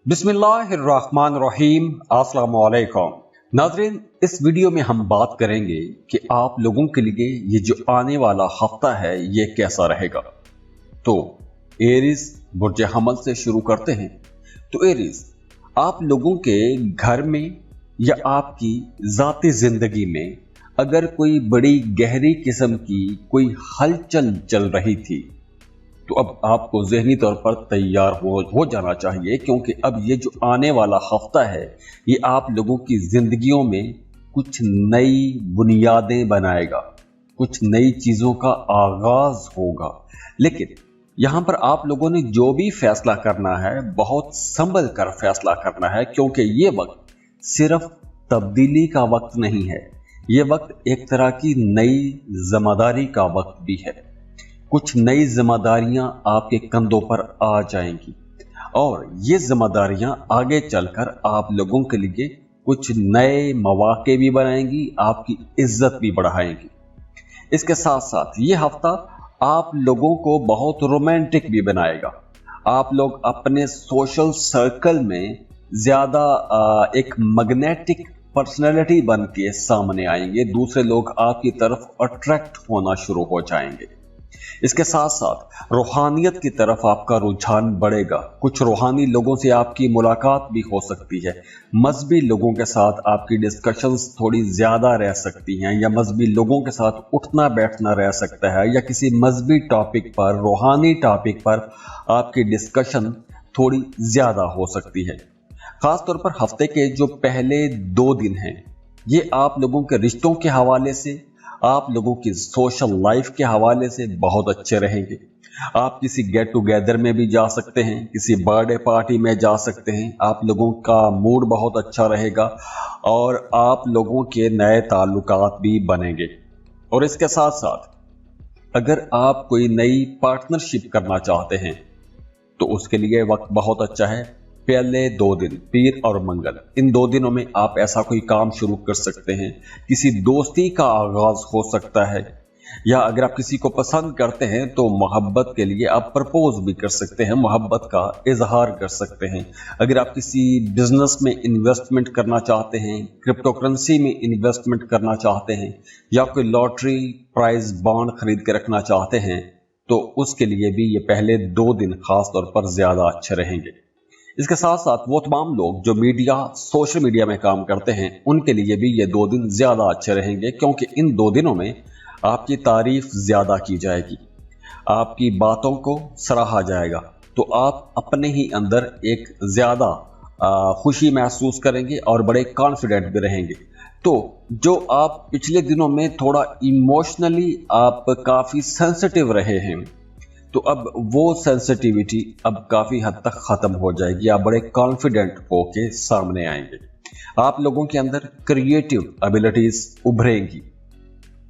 बिस्मिल्लाहिर्रहमानिर्रहीम। अस्सलाम वालेकुम नाज़रीन, इस वीडियो में हम बात करेंगे कि आप लोगों के लिए ये जो आने वाला हफ्ता है ये कैसा रहेगा। तो एरीज बुर्ज हमल से शुरू करते हैं। तो एरीज, आप लोगों के घर में या आपकी ज़ाती ज़िंदगी में अगर कोई बड़ी गहरी किस्म की कोई हलचल चल रही थी तो अब आपको ज़हनी तौर पर तैयार हो जाना चाहिए, क्योंकि अब ये जो आने वाला हफ्ता है ये आप लोगों की ज़िंदगियों में कुछ नई बुनियादें बनाएगा, कुछ नई चीज़ों का आगाज़ होगा। लेकिन यहाँ पर आप लोगों ने जो भी फैसला करना है बहुत संभल कर फैसला करना है, क्योंकि ये वक्त सिर्फ तब्दीली का वक्त नहीं है, ये वक्त एक तरह की नई जिम्मेदारी का वक्त भी है। कुछ नई जिम्मेदारियां आपके कंधों पर आ जाएंगी और ये जिम्मेदारियां आगे चलकर आप लोगों के लिए कुछ नए मौके भी बनाएंगी, आपकी इज्जत भी बढ़ाएंगी। इसके साथ साथ ये हफ्ता आप लोगों को बहुत रोमांटिक भी बनाएगा। आप लोग अपने सोशल सर्कल में ज्यादा एक मैग्नेटिक पर्सनैलिटी बन के सामने आएंगे, दूसरे लोग आपकी तरफ अट्रैक्ट होना शुरू हो जाएंगे। इसके साथ साथ रूहानियत की तरफ आपका रुझान बढ़ेगा। कुछ रूहानी लोगों से आपकी मुलाकात भी हो सकती है। मजहबी लोगों के साथ आपकी डिस्कशंस थोड़ी ज्यादा रह सकती हैं, या मजहबी लोगों के साथ उठना बैठना रह सकता है, या किसी मजहबी टॉपिक पर, रूहानी टॉपिक पर आपकी डिस्कशन थोड़ी ज्यादा हो सकती है। खासतौर पर हफ्ते के जो पहले 2 दिन हैं ये आप लोगों के रिश्तों के हवाले से, आप लोगों की सोशल लाइफ के हवाले से बहुत अच्छे रहेंगे। आप किसी गेट टुगेदर में भी जा सकते हैं, किसी बर्थडे पार्टी में जा सकते हैं, आप लोगों का मूड बहुत अच्छा रहेगा और आप लोगों के नए ताल्लुकात भी बनेंगे। और इसके साथ साथ अगर आप कोई नई पार्टनरशिप करना चाहते हैं तो उसके लिए वक्त बहुत अच्छा है। पहले 2 दिन पीर और मंगल, इन 2 दिनों में आप ऐसा कोई काम शुरू कर सकते हैं, किसी दोस्ती का आगाज हो सकता है, या अगर आप किसी को पसंद करते हैं तो मोहब्बत के लिए आप प्रपोज भी कर सकते हैं, मोहब्बत का इजहार कर सकते हैं। अगर आप किसी बिजनेस में इन्वेस्टमेंट करना चाहते हैं, क्रिप्टो करेंसी में इन्वेस्टमेंट करना चाहते हैं, या कोई लॉटरी प्राइज बॉन्ड खरीद के रखना चाहते हैं तो उसके लिए भी ये पहले 2 दिन खास तौर पर ज्यादा अच्छे रहेंगे। इसके साथ साथ वो तमाम लोग जो सोशल मीडिया में काम करते हैं उनके लिए भी ये 2 दिन ज्यादा अच्छे रहेंगे, क्योंकि इन 2 दिनों में आपकी तारीफ ज्यादा की जाएगी, आपकी बातों को सराहा जाएगा, तो आप अपने ही अंदर एक ज्यादा खुशी महसूस करेंगे और बड़े कॉन्फिडेंट भी रहेंगे। तो जो आप पिछले दिनों में थोड़ा इमोशनली आप काफी सेंसिटिव रहे हैं, तो अब वो सेंसिटिविटी अब काफी हद तक खत्म हो जाएगी। आप बड़े कॉन्फिडेंट होके सामने आएंगे। आप लोगों के अंदर क्रिएटिव एबिलिटीज उभरेंगी।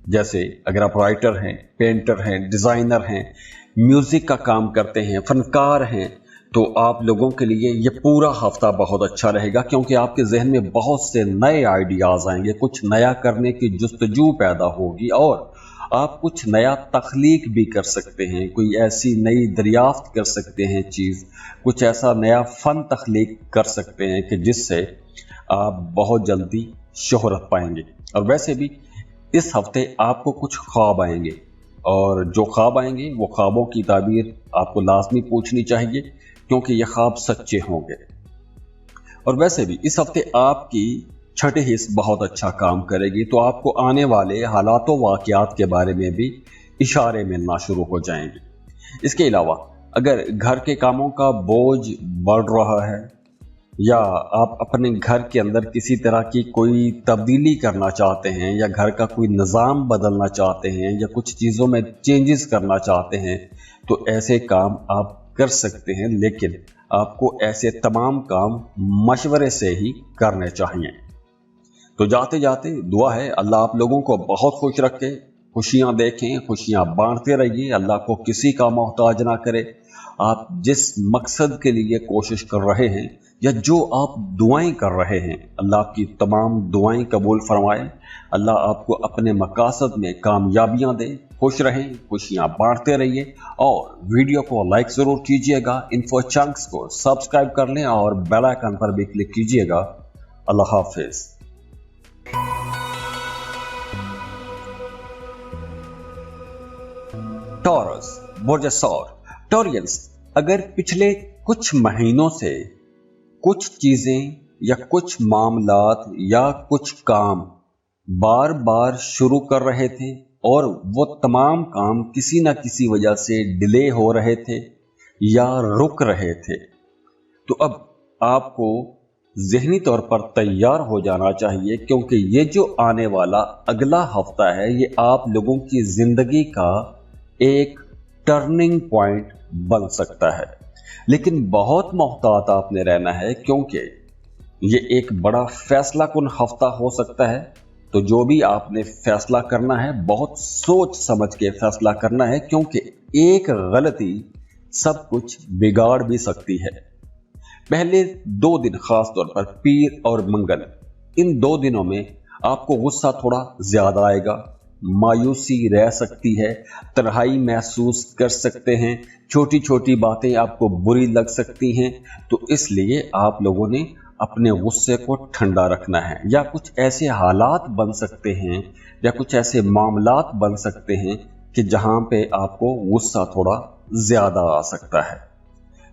जैसे अगर आप राइटर हैं, पेंटर हैं, डिजाइनर हैं, म्यूजिक का काम करते हैं, फनकार हैं, तो आप लोगों के लिए ये पूरा हफ्ता बहुत अच्छा रहेगा, क्योंकि आपके जहन में बहुत से नए आइडियाज आएंगे, कुछ नया करने की जुस्तजू पैदा होगी और आप कुछ नया तख्लीक भी कर सकते हैं, कोई ऐसी नई दरियाफ्त कर सकते हैं चीज़, कुछ ऐसा नया फ़न तख्लीक कर सकते हैं कि जिससे आप बहुत जल्दी शोहरत पाएंगे। और वैसे भी इस हफ्ते आपको कुछ ख्वाब आएंगे, और जो ख्वाब आएंगे वो ख्वाबों की ताबीर आपको लाजमी पूछनी चाहिए, क्योंकि ये ख्वाब सच्चे होंगे। और वैसे भी इस हफ्ते आपकी छठी हिस्स बहुत अच्छा काम करेगी, तो आपको आने वाले हालातों वाक़यात के बारे में भी इशारे मिलना शुरू हो जाएंगे। इसके अलावा अगर घर के कामों का बोझ बढ़ रहा है, या आप अपने घर के अंदर किसी तरह की कोई तब्दीली करना चाहते हैं, या घर का कोई निज़ाम बदलना चाहते हैं, या कुछ चीज़ों में चेंजेस करना चाहते हैं, तो ऐसे काम आप कर सकते हैं। लेकिन आपको ऐसे तमाम काम मशवरे से ही करने चाहिए। तो जाते जाते दुआ है अल्लाह आप लोगों को बहुत खुश रखे, खुशियां देखें, खुशियां बांटते रहिए, अल्लाह को किसी का मोहताज ना करे। आप जिस मकसद के लिए कोशिश कर रहे हैं, या जो आप दुआएं कर रहे हैं, अल्लाह की तमाम दुआएं कबूल फरमाए। अल्लाह आपको अपने मकासद में कामयाबियां दे। खुश रहें, खुशियां बांटते रहिए और वीडियो को लाइक जरूर कीजिएगा। इन्फो चंक्स को सब्सक्राइब कर लें और बेल आइकन पर भी क्लिक कीजिएगा। अल्लाह हाफिज। टॉरस, बुर्ज सौर। टॉरियंस, अगर पिछले कुछ महीनों से कुछ चीजें या कुछ मामलात या कुछ काम बार बार शुरू कर रहे थे और वो तमाम काम किसी न किसी वजह से डिले हो रहे थे या रुक रहे थे, तो अब आपको ज़हनी तौर पर तैयार हो जाना चाहिए, क्योंकि ये जो आने वाला अगला हफ्ता है ये आप लोगों की जिंदगी का एक टर्निंग पॉइंट बन सकता है। लेकिन बहुत मोहतात आपने रहना है, क्योंकि ये एक बड़ा फैसला कुन हफ्ता हो सकता है। तो जो भी आपने फैसला करना है बहुत सोच समझ के फैसला करना है, क्योंकि एक गलती सब कुछ बिगाड़ भी सकती है। पहले 2 दिन खास तौर पर पीर और मंगल, इन 2 दिनों में आपको गुस्सा थोड़ा ज्यादा आएगा, मायूसी रह सकती है, तन्हाई महसूस कर सकते हैं, छोटी छोटी बातें आपको बुरी लग सकती हैं। तो इसलिए आप लोगों ने अपने गुस्से को ठंडा रखना है। या कुछ ऐसे हालात बन सकते हैं या कुछ ऐसे मामलात बन सकते हैं कि जहां पे आपको गुस्सा थोड़ा ज्यादा आ सकता है।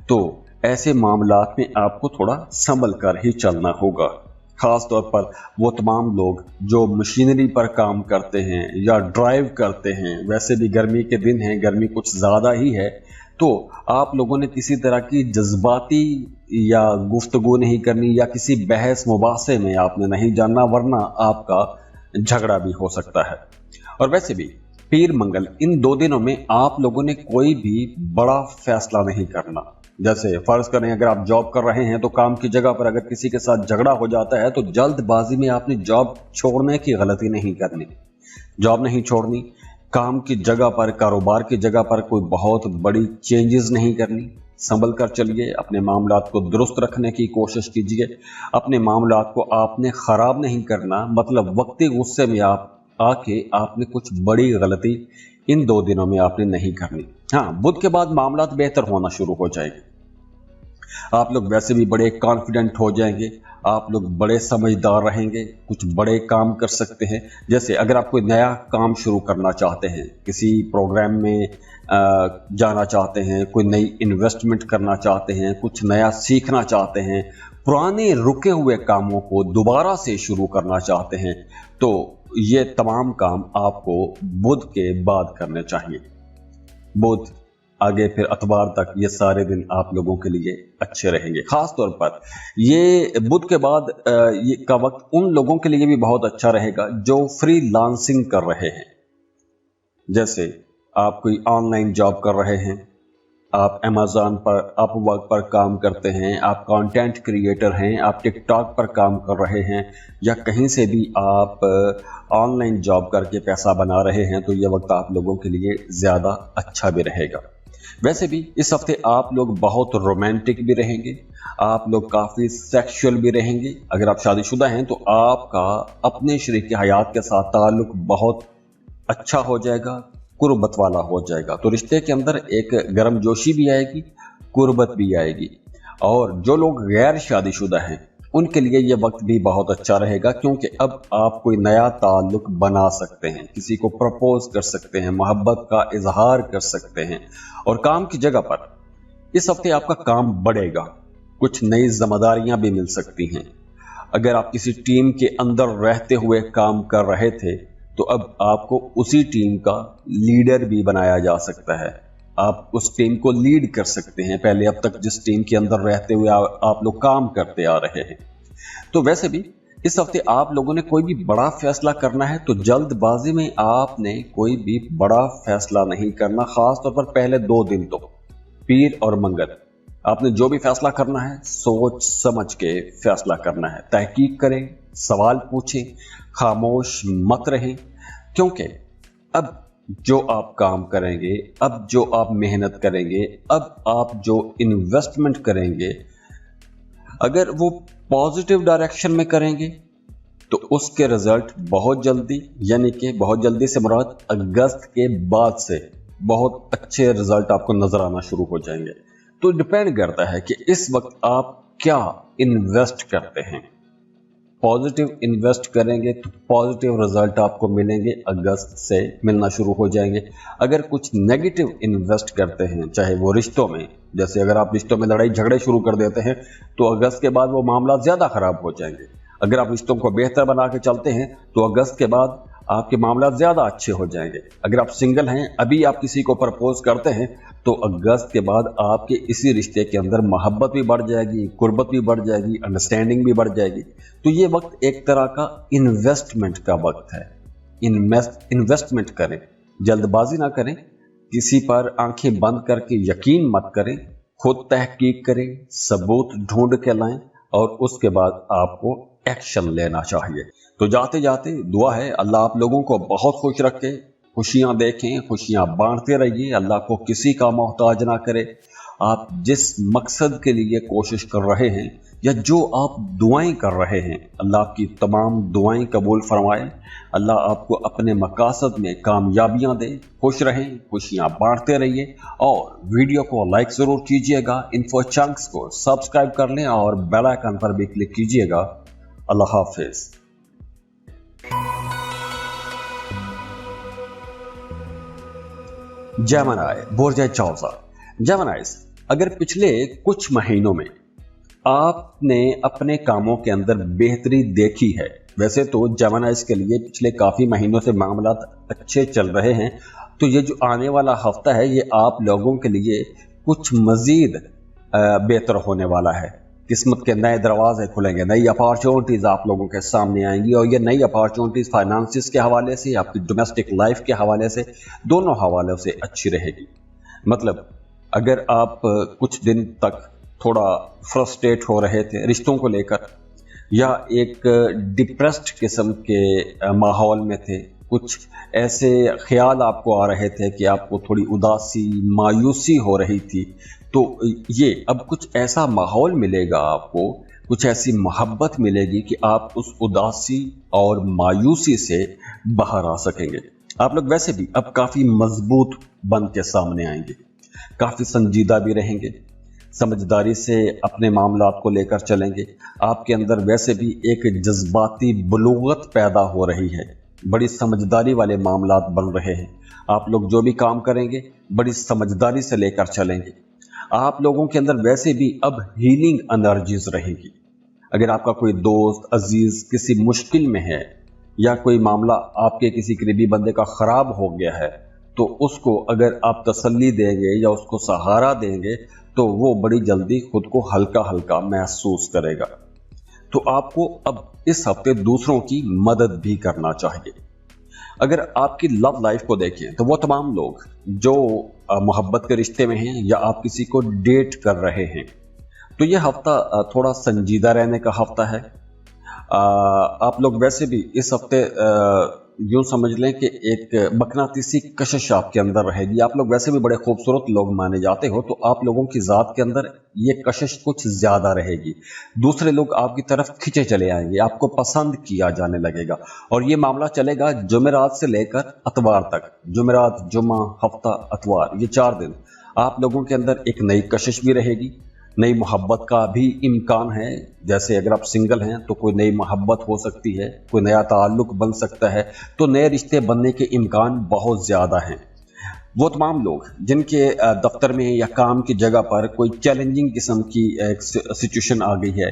तो ऐसे मामलात में आपको थोड़ा संभल कर ही चलना होगा। खास तौर पर वो तमाम लोग जो मशीनरी पर काम करते हैं या ड्राइव करते हैं, वैसे भी गर्मी के दिन हैं, गर्मी कुछ ज़्यादा ही है, तो आप लोगों ने किसी तरह की जज्बाती या गुफ्तगू नहीं करनी या किसी बहस मुबासे में आपने नहीं जानना, वरना आपका झगड़ा भी हो सकता है। और वैसे भी पीर मंगल, इन 2 दिनों में आप लोगों ने कोई भी बड़ा फैसला नहीं करना। जैसे फर्ज करें अगर आप जॉब कर रहे हैं तो काम की जगह पर अगर किसी के साथ झगड़ा हो जाता है तो जल्दबाजी में आपने जॉब छोड़ने की गलती नहीं करनी। जॉब नहीं छोड़नी, काम की जगह पर, कारोबार की जगह पर कोई बहुत बड़ी चेंजेस नहीं करनी। संभल कर चलिए, अपने मामलात को दुरुस्त रखने की कोशिश कीजिए। अपने मामलात को आपने खराब नहीं करना, मतलब वक्ती गुस्से में आप आके आपने कुछ बड़ी गलती इन 2 दिनों में आपने नहीं करनी। हाँ, बुध के बाद मामलात बेहतर होना शुरू हो जाएंगे। आप लोग वैसे भी बड़े कॉन्फिडेंट हो जाएंगे, आप लोग बड़े समझदार रहेंगे, कुछ बड़े काम कर सकते हैं। जैसे अगर आप कोई नया काम शुरू करना चाहते हैं, किसी प्रोग्राम में जाना चाहते हैं, कोई नई इन्वेस्टमेंट करना चाहते हैं, कुछ नया सीखना चाहते हैं, पुराने रुके हुए कामों को दोबारा से शुरू करना चाहते हैं, तो ये तमाम काम आपको बुध के बाद करने चाहिए। बुध आगे फिर अतवार तक ये सारे दिन आप लोगों के लिए अच्छे रहेंगे। खास तौर पर ये बुध के बाद ये का वक्त उन लोगों के लिए भी बहुत अच्छा रहेगा जो फ्रीलांसिंग कर रहे हैं। जैसे आप कोई ऑनलाइन जॉब कर रहे हैं, आप अमेज़न पर, अपवर्क पर काम करते हैं, आप कंटेंट क्रिएटर हैं, आप टिकटॉक पर काम कर रहे हैं, या कहीं से भी आप ऑनलाइन जॉब करके पैसा बना रहे हैं, तो यह वक्त आप लोगों के लिए ज़्यादा अच्छा भी रहेगा। वैसे भी इस हफ्ते आप लोग बहुत रोमांटिक भी रहेंगे, आप लोग काफ़ी सेक्सुअल भी रहेंगे। अगर आप शादीशुदा हैं तो आपका अपने शरीक हयात के साथ ताल्लुक बहुत अच्छा हो जाएगा, कुर्बत वाला हो जाएगा। तो रिश्ते के अंदर एक गर्मजोशी भी आएगी, कुर्बत भी आएगी। और जो लोग गैर शादीशुदा हैं उनके लिए यह वक्त भी बहुत अच्छा रहेगा, क्योंकि अब आप कोई नया ताल्लुक बना सकते हैं, किसी को प्रपोज कर सकते हैं, मोहब्बत का इजहार कर सकते हैं। और काम की जगह पर इस हफ्ते आपका काम बढ़ेगा, कुछ नई जिम्मेदारियां भी मिल सकती हैं। अगर आप किसी टीम के अंदर रहते हुए काम कर रहे थे तो अब आपको उसी टीम का लीडर भी बनाया जा सकता है, आप उस टीम को लीड कर सकते हैं। पहले अब तक जिस टीम के अंदर रहते हुए आप लोग काम करते आ रहे हैं। तो वैसे भी इस हफ्ते आप लोगों ने कोई भी बड़ा फैसला करना है तो जल्दबाजी में आपने कोई भी बड़ा फैसला नहीं करना। खास तौर पर पहले 2 दिन तो पीर और मंगल आपने जो भी फैसला करना है सोच समझ के फैसला करना है। तहकीक करें, सवाल पूछें, खामोश मत रहें, क्योंकि अब जो आप काम करेंगे, अब जो आप मेहनत करेंगे, अब आप जो इन्वेस्टमेंट करेंगे, अगर वो पॉजिटिव डायरेक्शन में करेंगे तो उसके रिजल्ट बहुत जल्दी, यानी कि बहुत जल्दी से मुराद अगस्त के बाद से बहुत अच्छे रिजल्ट आपको नजर आना शुरू हो जाएंगे। तो डिपेंड करता है कि इस वक्त आप क्या इन्वेस्ट करते हैं। पॉजिटिव इन्वेस्ट करेंगे तो पॉजिटिव रिजल्ट आपको मिलेंगे, अगस्त से मिलना शुरू हो जाएंगे। अगर कुछ नेगेटिव इन्वेस्ट करते हैं, चाहे वो रिश्तों में, जैसे अगर आप रिश्तों में लड़ाई झगड़े शुरू कर देते हैं तो अगस्त के बाद वो मामला ज्यादा खराब हो जाएंगे। अगर आप रिश्तों को बेहतर बना के चलते हैं तो अगस्त के बाद आपके मामला ज्यादा अच्छे हो जाएंगे। अगर आप सिंगल हैं, अभी आप किसी को प्रपोज करते हैं तो अगस्त के बाद आपके इसी रिश्ते के अंदर मोहब्बत भी बढ़ जाएगी, कुर्बत भी बढ़ जाएगी, अंडरस्टैंडिंग भी बढ़ जाएगी। तो ये वक्त एक तरह का इन्वेस्टमेंट का वक्त है। इन्वेस्टमेंट करें, जल्दबाजी ना करें, किसी पर आंखें बंद करके यकीन मत करें, खुद तहकीक करें, सबूत ढूंढ के लाएं और उसके बाद आपको एक्शन लेना चाहिए। तो जाते जाते दुआ है अल्लाह आप लोगों को बहुत खुश रखे, खुशियां देखें, खुशियां बांटते रहिए, अल्लाह को किसी का मोहताज ना करे। आप जिस मकसद के लिए कोशिश कर रहे हैं या जो आप दुआएं कर रहे हैं, अल्लाह आपकी तमाम दुआएं कबूल फरमाए। अल्लाह आपको अपने मकासद में कामयाबियां दे। खुश रहें, खुशियां बांटते रहिए और वीडियो को लाइक जरूर कीजिएगा। इन्फो चंक्स को सब्सक्राइब कर लें और बेल आइकन पर भी क्लिक कीजिएगा। अल्लाह हाफिज। जेमिनी बोर्जे चौसा। जेमिनीज, अगर पिछले कुछ महीनों में आपने अपने कामों के अंदर बेहतरी देखी है, वैसे तो जेमिनीज के लिए पिछले काफी महीनों से मामला अच्छे चल रहे हैं, तो ये जो आने वाला हफ्ता है ये आप लोगों के लिए कुछ मजीद बेहतर होने वाला है। किस्मत के नए दरवाजे खुलेंगे, नई अपॉर्चुनिटीज आप लोगों के सामने आएंगी और ये नई अपॉर्चुनिटीज फाइनेंसिस के हवाले से, आपकी डोमेस्टिक लाइफ के हवाले से, दोनों हवालों से अच्छी रहेगी। मतलब अगर आप कुछ दिन तक थोड़ा फ्रस्ट्रेट हो रहे थे रिश्तों को लेकर या एक डिप्रेस्ड किस्म के माहौल में थे, कुछ ऐसे ख्याल आपको आ रहे थे कि आपको थोड़ी उदासी, मायूसी हो रही थी, तो ये अब कुछ ऐसा माहौल मिलेगा आपको, कुछ ऐसी मोहब्बत मिलेगी कि आप उस उदासी और मायूसी से बाहर आ सकेंगे। आप लोग वैसे भी अब काफ़ी मजबूत बन के सामने आएंगे, काफ़ी संजीदा भी रहेंगे, समझदारी से अपने मामलात को लेकर चलेंगे। आपके अंदर वैसे भी एक जज्बाती बुलूगत पैदा हो रही है, बड़ी समझदारी वाले मामलात बन रहे हैं। आप लोग जो भी काम करेंगे बड़ी समझदारी से लेकर चलेंगे। आप लोगों के अंदर वैसे भी अब हीलिंग एनर्जीज रहेगी। अगर आपका कोई दोस्त अजीज किसी मुश्किल में है या कोई मामला आपके किसी करीबी बंदे का खराब हो गया है, तो उसको अगर आप तसल्ली देंगे या उसको सहारा देंगे तो वो बड़ी जल्दी खुद को हल्का हल्का महसूस करेगा। तो आपको अब इस हफ्ते दूसरों की मदद भी करना चाहिए। अगर आपकी लव लाइफ को देखें तो वो तमाम लोग जो मोहब्बत के रिश्ते में हैं या आप किसी को डेट कर रहे हैं, तो ये हफ्ता थोड़ा संजीदा रहने का हफ्ता है। आप लोग वैसे भी इस हफ्ते यूं समझ लें कि एक मकनातीसी कशिश आपके अंदर रहेगी। आप लोग वैसे भी बड़े खूबसूरत लोग माने जाते हो, तो आप लोगों की ज़ात के अंदर ये कशिश कुछ ज़्यादा रहेगी। दूसरे लोग आपकी तरफ खिंचे चले आएंगे, आपको पसंद किया जाने लगेगा और ये मामला चलेगा जुमेरात से लेकर अतवार तक। जुमेरात, जुम्मा, हफ्ता, अतवार, ये 4 दिन आप लोगों के अंदर एक नई कशिश भी रहेगी, नई मोहब्बत का भी इम्कान है। जैसे अगर आप सिंगल हैं तो कोई नई मोहब्बत हो सकती है, कोई नया ताल्लुक बन सकता है, तो नए रिश्ते बनने के इम्कान बहुत ज़्यादा हैं। वो तमाम लोग जिनके दफ्तर में या काम की जगह पर कोई चैलेंजिंग किस्म की एक सिचुएशन आ गई है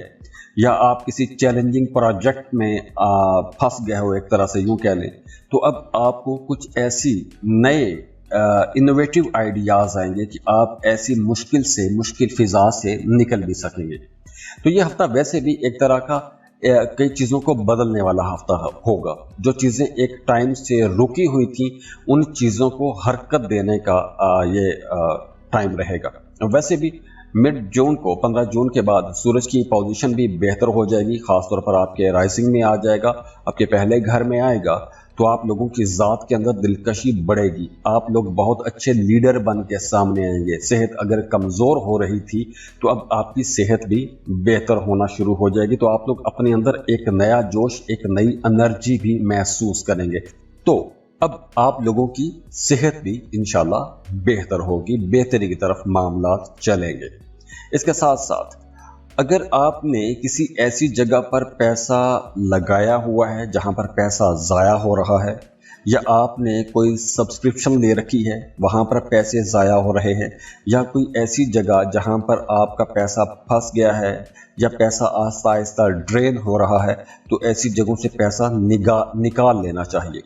या आप किसी चैलेंजिंग प्रोजेक्ट में फंस गए हो, एक तरह से यूँ कह लें, तो अब आपको कुछ ऐसी नए इनोवेटिव आइडियाज आएंगे कि आप ऐसी मुश्किल फिजा से निकल भी सकेंगे। तो ये हफ्ता वैसे भी एक तरह का कई चीज़ों को बदलने वाला हफ्ता होगा। जो चीज़ें एक टाइम से रुकी हुई थी उन चीज़ों को हरकत देने का ये टाइम रहेगा। वैसे भी मिड जून को 15 जून के बाद सूरज की पोजीशन भी बेहतर हो जाएगी, खासतौर पर आपके राइजिंग में आ जाएगा, आपके पहले घर में आएगा। तो आप लोगों की ज़ात के अंदर दिलकशी बढ़ेगी, आप लोग बहुत अच्छे लीडर बन के सामने आएंगे। सेहत अगर कमज़ोर हो रही थी तो अब आपकी सेहत भी बेहतर होना शुरू हो जाएगी, तो आप लोग अपने अंदर एक नया जोश, एक नई एनर्जी भी महसूस करेंगे। तो अब आप लोगों की सेहत भी इंशाल्लाह बेहतर होगी, बेहतरी की तरफ मामला चलेंगे। इसके साथ साथ अगर आपने किसी ऐसी जगह पर पैसा लगाया हुआ है जहां पर पैसा ज़ाया हो रहा है, या आपने कोई सब्सक्रिप्शन ले रखी है वहां पर पैसे ज़ाया हो रहे हैं, या कोई ऐसी जगह जहां पर आपका पैसा फंस गया है या पैसा आहिस्ता आहिस्ता ड्रेन हो रहा है, तो ऐसी जगहों से पैसा निकाल लेना चाहिए।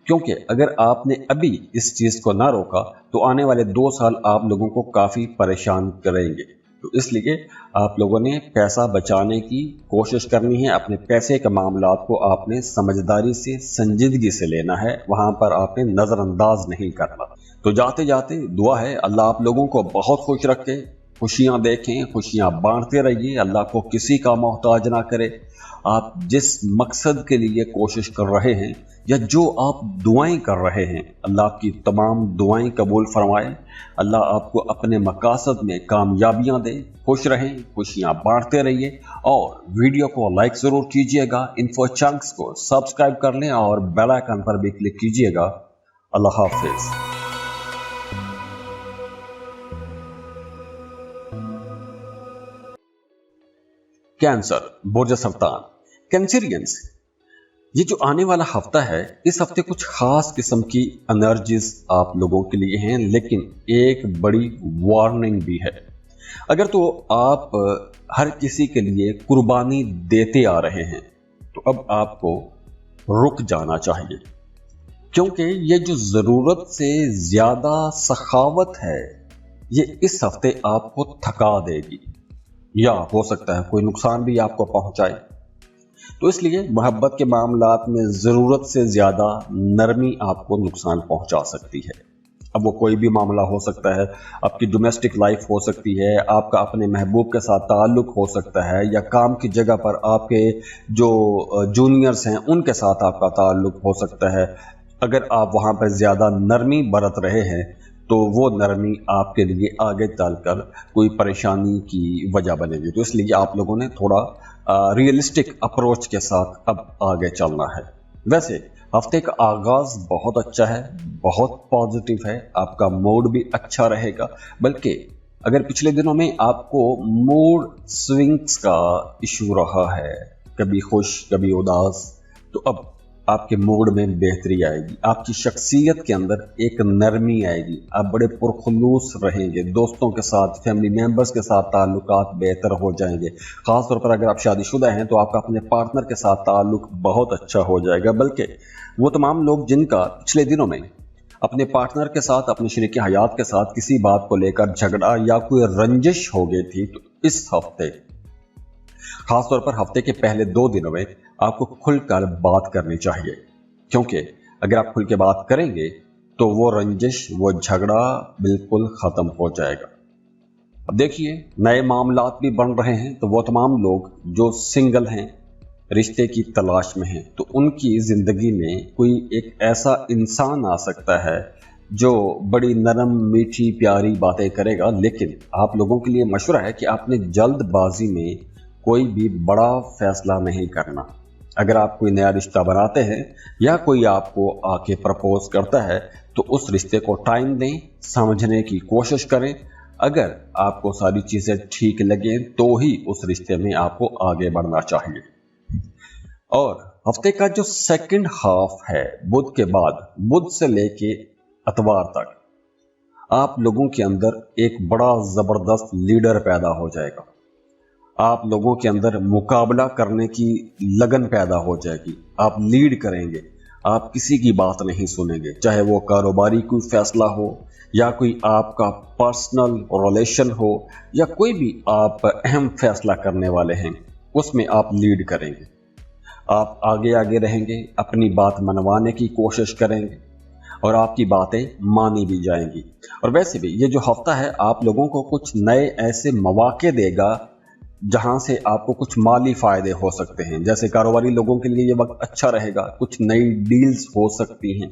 क्योंकि अगर आपने अभी इस चीज़ को ना रोका तो आने वाले 2 साल आप लोगों को काफ़ी परेशान करेंगे। तो इसलिए आप लोगों ने पैसा बचाने की कोशिश करनी है। अपने पैसे के मामलात को आपने समझदारी से, संजीदगी से लेना है, वहां पर आपने नज़रअंदाज नहीं करना। तो जाते जाते दुआ है अल्लाह आप लोगों को बहुत खुश रखे, खुशियां देखें, खुशियां बांटते रहिए, अल्लाह को किसी का मोहताज ना करे। आप जिस मकसद के लिए कोशिश कर रहे हैं या जो आप दुआएं कर रहे हैं, अल्लाह की तमाम दुआएं कबूल फरमाए। अल्लाह आपको अपने मकासद में कामयाबियां दे। खुश रहें, खुशियां बांटते रहिए और वीडियो को लाइक ज़रूर कीजिएगा। इन्फो चंक्स को सब्सक्राइब कर लें और बेल आइकन पर भी क्लिक कीजिएगा। अल्लाह हाफिज़। कैंसर, बुर्ज सरतान, कैंसरियंस, ये जो आने वाला हफ्ता है, इस हफ्ते कुछ खास किस्म की एनर्जीज आप लोगों के लिए हैं, लेकिन एक बड़ी वार्निंग भी है। अगर तो आप हर किसी के लिए कुर्बानी देते आ रहे हैं तो अब आपको रुक जाना चाहिए, क्योंकि ये जो ज़रूरत से ज़्यादा सखावत है ये इस हफ्ते आपको थका देगी या हो सकता है कोई नुकसान भी आपको पहुंचाए। तो इसलिए मोहब्बत के मामलात में ज़रूरत से ज़्यादा नरमी आपको नुकसान पहुंचा सकती है। अब वो कोई भी मामला हो सकता है, आपकी डोमेस्टिक लाइफ हो सकती है, आपका अपने महबूब के साथ ताल्लुक़ हो सकता है, या काम की जगह पर आपके जो जूनियर्स हैं उनके साथ आपका ताल्लुक़ हो सकता है। अगर आप वहाँ पर ज़्यादा नरमी बरत रहे हैं तो वो नरमी आपके लिए आगे चलकर कोई परेशानी की वजह बनेगी। तो इसलिए आप लोगों ने थोड़ा रियलिस्टिक अप्रोच के साथ अब आगे चलना है। वैसे हफ्ते का आगाज़ बहुत अच्छा है, बहुत पॉजिटिव है, आपका मूड भी अच्छा रहेगा। बल्कि अगर पिछले दिनों में आपको मूड स्विंग्स का इशू रहा है, कभी खुश कभी उदास, तो अब आपके मूड में बेहतरी आएगी, आपकी शख्सियत के अंदर एक नरमी आएगी, आप बड़े पुरखुलूस रहेंगे, दोस्तों के साथ, फैमिली मेंबर्स के साथ ताल्लुकात बेहतर हो जाएंगे। ख़ास तौर पर अगर आप शादीशुदा हैं तो आपका अपने पार्टनर के साथ ताल्लुक बहुत अच्छा हो जाएगा। बल्कि वो तमाम लोग जिनका पिछले दिनों में अपने पार्टनर के साथ, अपने शरीक हयात के साथ किसी बात को लेकर झगड़ा या कोई रंजिश हो गई थी, तो इस हफ्ते खासतौर पर हफ्ते के पहले 2 दिनों में आपको खुलकर बात करनी चाहिए, क्योंकि अगर आप खुल के बात करेंगे तो वो रंजिश, वो झगड़ा बिल्कुल ख़त्म हो जाएगा। अब देखिए, नए मामलात भी बन रहे हैं, तो वो तमाम लोग जो सिंगल हैं, रिश्ते की तलाश में हैं, तो उनकी ज़िंदगी में कोई एक ऐसा इंसान आ सकता है जो बड़ी नरम, मीठी, प्यारी बातें करेगा। लेकिन आप लोगों के लिए मशवरा है कि आपने जल्दबाजी में कोई भी बड़ा फैसला नहीं करना। अगर आप कोई नया रिश्ता बनाते हैं या कोई आपको आके प्रपोज करता है तो उस रिश्ते को टाइम दें, समझने की कोशिश करें। अगर आपको सारी चीज़ें ठीक लगें तो ही उस रिश्ते में आपको आगे बढ़ना चाहिए। और हफ्ते का जो सेकंड हाफ है, बुध के बाद, बुध से लेके इतवार तक, आप लोगों के अंदर एक बड़ा ज़बरदस्त लीडर पैदा हो जाएगा। आप लोगों के अंदर मुकाबला करने की लगन पैदा हो जाएगी, आप लीड करेंगे, आप किसी की बात नहीं सुनेंगे, चाहे वो कारोबारी कोई फैसला हो या कोई आपका पर्सनल रिलेशन हो या कोई भी आप अहम फैसला करने वाले हैं, उसमें आप लीड करेंगे। आप आगे आगे रहेंगे, अपनी बात मनवाने की कोशिश करेंगे और आपकी बातें मानी भी जाएंगी। और वैसे भी ये जो हफ्ता है आप लोगों को कुछ नए ऐसे मौके देगा जहां से आपको कुछ माली फायदे हो सकते हैं। जैसे कारोबारी लोगों के लिए ये वक्त अच्छा रहेगा, कुछ नई डील्स हो सकती हैं।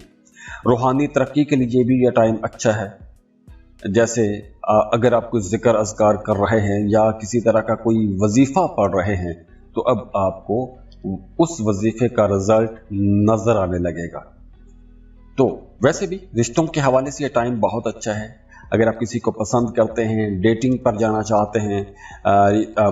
रूहानी तरक्की के लिए भी ये टाइम अच्छा है। जैसे अगर आप कुछ जिक्र अज़कार कर रहे हैं या किसी तरह का कोई वजीफा पढ़ रहे हैं, तो अब आपको उस वजीफे का रिजल्ट नजर आने लगेगा। तो वैसे भी रिश्तों के हवाले से ये टाइम बहुत अच्छा है। अगर आप किसी को पसंद करते हैं, डेटिंग पर जाना चाहते हैं,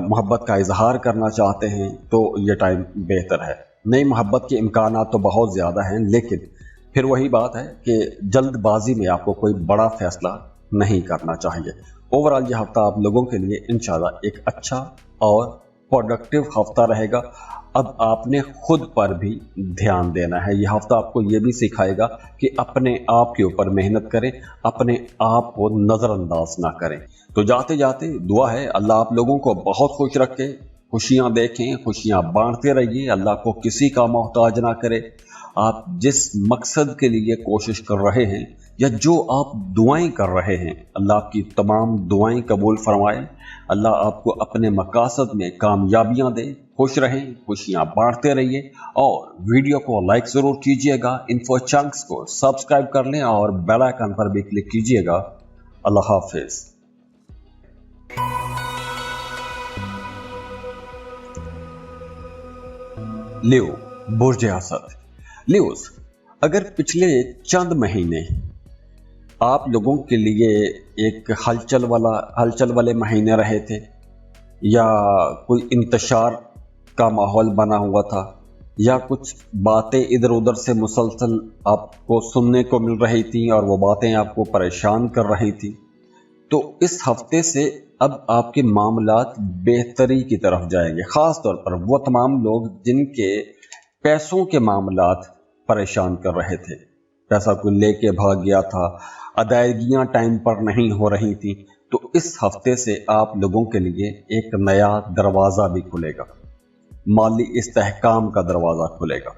मोहब्बत का इजहार करना चाहते हैं, तो ये टाइम बेहतर है। नई मोहब्बत के इम्कानात तो बहुत ज़्यादा हैं, लेकिन फिर वही बात है कि जल्दबाजी में आपको कोई बड़ा फैसला नहीं करना चाहिए। ओवरऑल ये हफ्ता आप लोगों के लिए इंशाल्लाह एक अच्छा और प्रोडक्टिव हफ्ता रहेगा। अब आपने खुद पर भी ध्यान देना है। यह हफ्ता आपको यह भी सिखाएगा कि अपने आप के ऊपर मेहनत करें, अपने आप को नज़रअंदाज ना करें। तो जाते जाते दुआ है अल्लाह आप लोगों को बहुत खुश रखे, खुशियां देखें, खुशियां बांटते रहिए, अल्लाह को किसी का मोहताज ना करे। आप जिस मकसद के लिए कोशिश कर रहे हैं या जो आप दुआएं कर रहे हैं, अल्लाह आपकी तमाम दुआएं कबूल फरमाए। अल्लाह आपको अपने मकासद में कामयाबियां दे। खुश रहें, खुशियां बांटते रहिए और वीडियो को लाइक ज़रूर कीजिएगा। इन्फो चंक्स को सब्सक्राइब कर लें और बेल आइकन पर भी क्लिक कीजिएगा। अल्लाह हाफिज। लियो, बुर्ज असद। लियोस, अगर पिछले चंद महीने आप लोगों के लिए एक हलचल वाले महीने रहे थे या कोई इंतशार का माहौल बना हुआ था या कुछ बातें इधर उधर से मुसलसल आपको सुनने को मिल रही थी और वो बातें आपको परेशान कर रही थी, तो इस हफ्ते से अब आपके मामलात बेहतरी की तरफ जाएंगे। ख़ास तौर पर वो तमाम लोग जिनके पैसों के मामलात परेशान कर रहे थे, पैसा कोई लेके भाग गया था, अदायगियां टाइम पर नहीं हो रही थी, तो इस हफ्ते से आप लोगों के लिए एक नया दरवाज़ा भी खुलेगा, माली इस्तेहकाम का दरवाज़ा खुलेगा।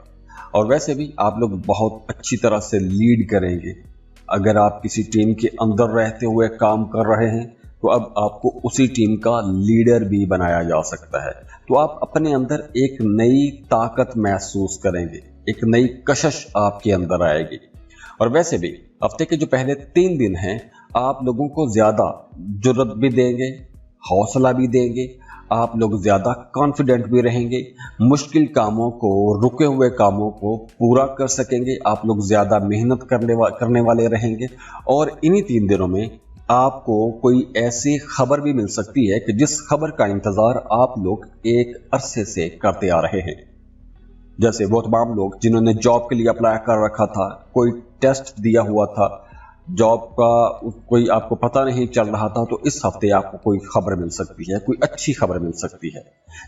और वैसे भी आप लोग बहुत अच्छी तरह से लीड करेंगे। अगर आप किसी टीम के अंदर रहते हुए काम कर रहे हैं, तो अब आपको उसी टीम का लीडर भी बनाया जा सकता है। तो आप अपने अंदर एक नई ताकत महसूस करेंगे, एक नई कशिश आपके अंदर आएगी। और वैसे भी हफ्ते के जो पहले 3 दिन हैं, आप लोगों को ज़्यादा जुर्रत भी देंगे, हौसला भी देंगे, आप लोग ज़्यादा कॉन्फिडेंट भी रहेंगे, मुश्किल कामों को, रुके हुए कामों को पूरा कर सकेंगे, आप लोग ज़्यादा मेहनत करने वाले रहेंगे। और इन्हीं 3 दिनों में आपको कोई ऐसी खबर भी मिल सकती है कि जिस खबर का इंतज़ार आप लोग एक अरसे से करते आ रहे हैं। जैसे वो तमाम लोग जिन्होंने जॉब के लिए अप्लाई कर रखा था, कोई टेस्ट दिया हुआ था, जॉब का कोई आपको पता नहीं चल रहा था, तो इस हफ्ते आपको कोई खबर मिल सकती है, कोई अच्छी खबर मिल सकती है।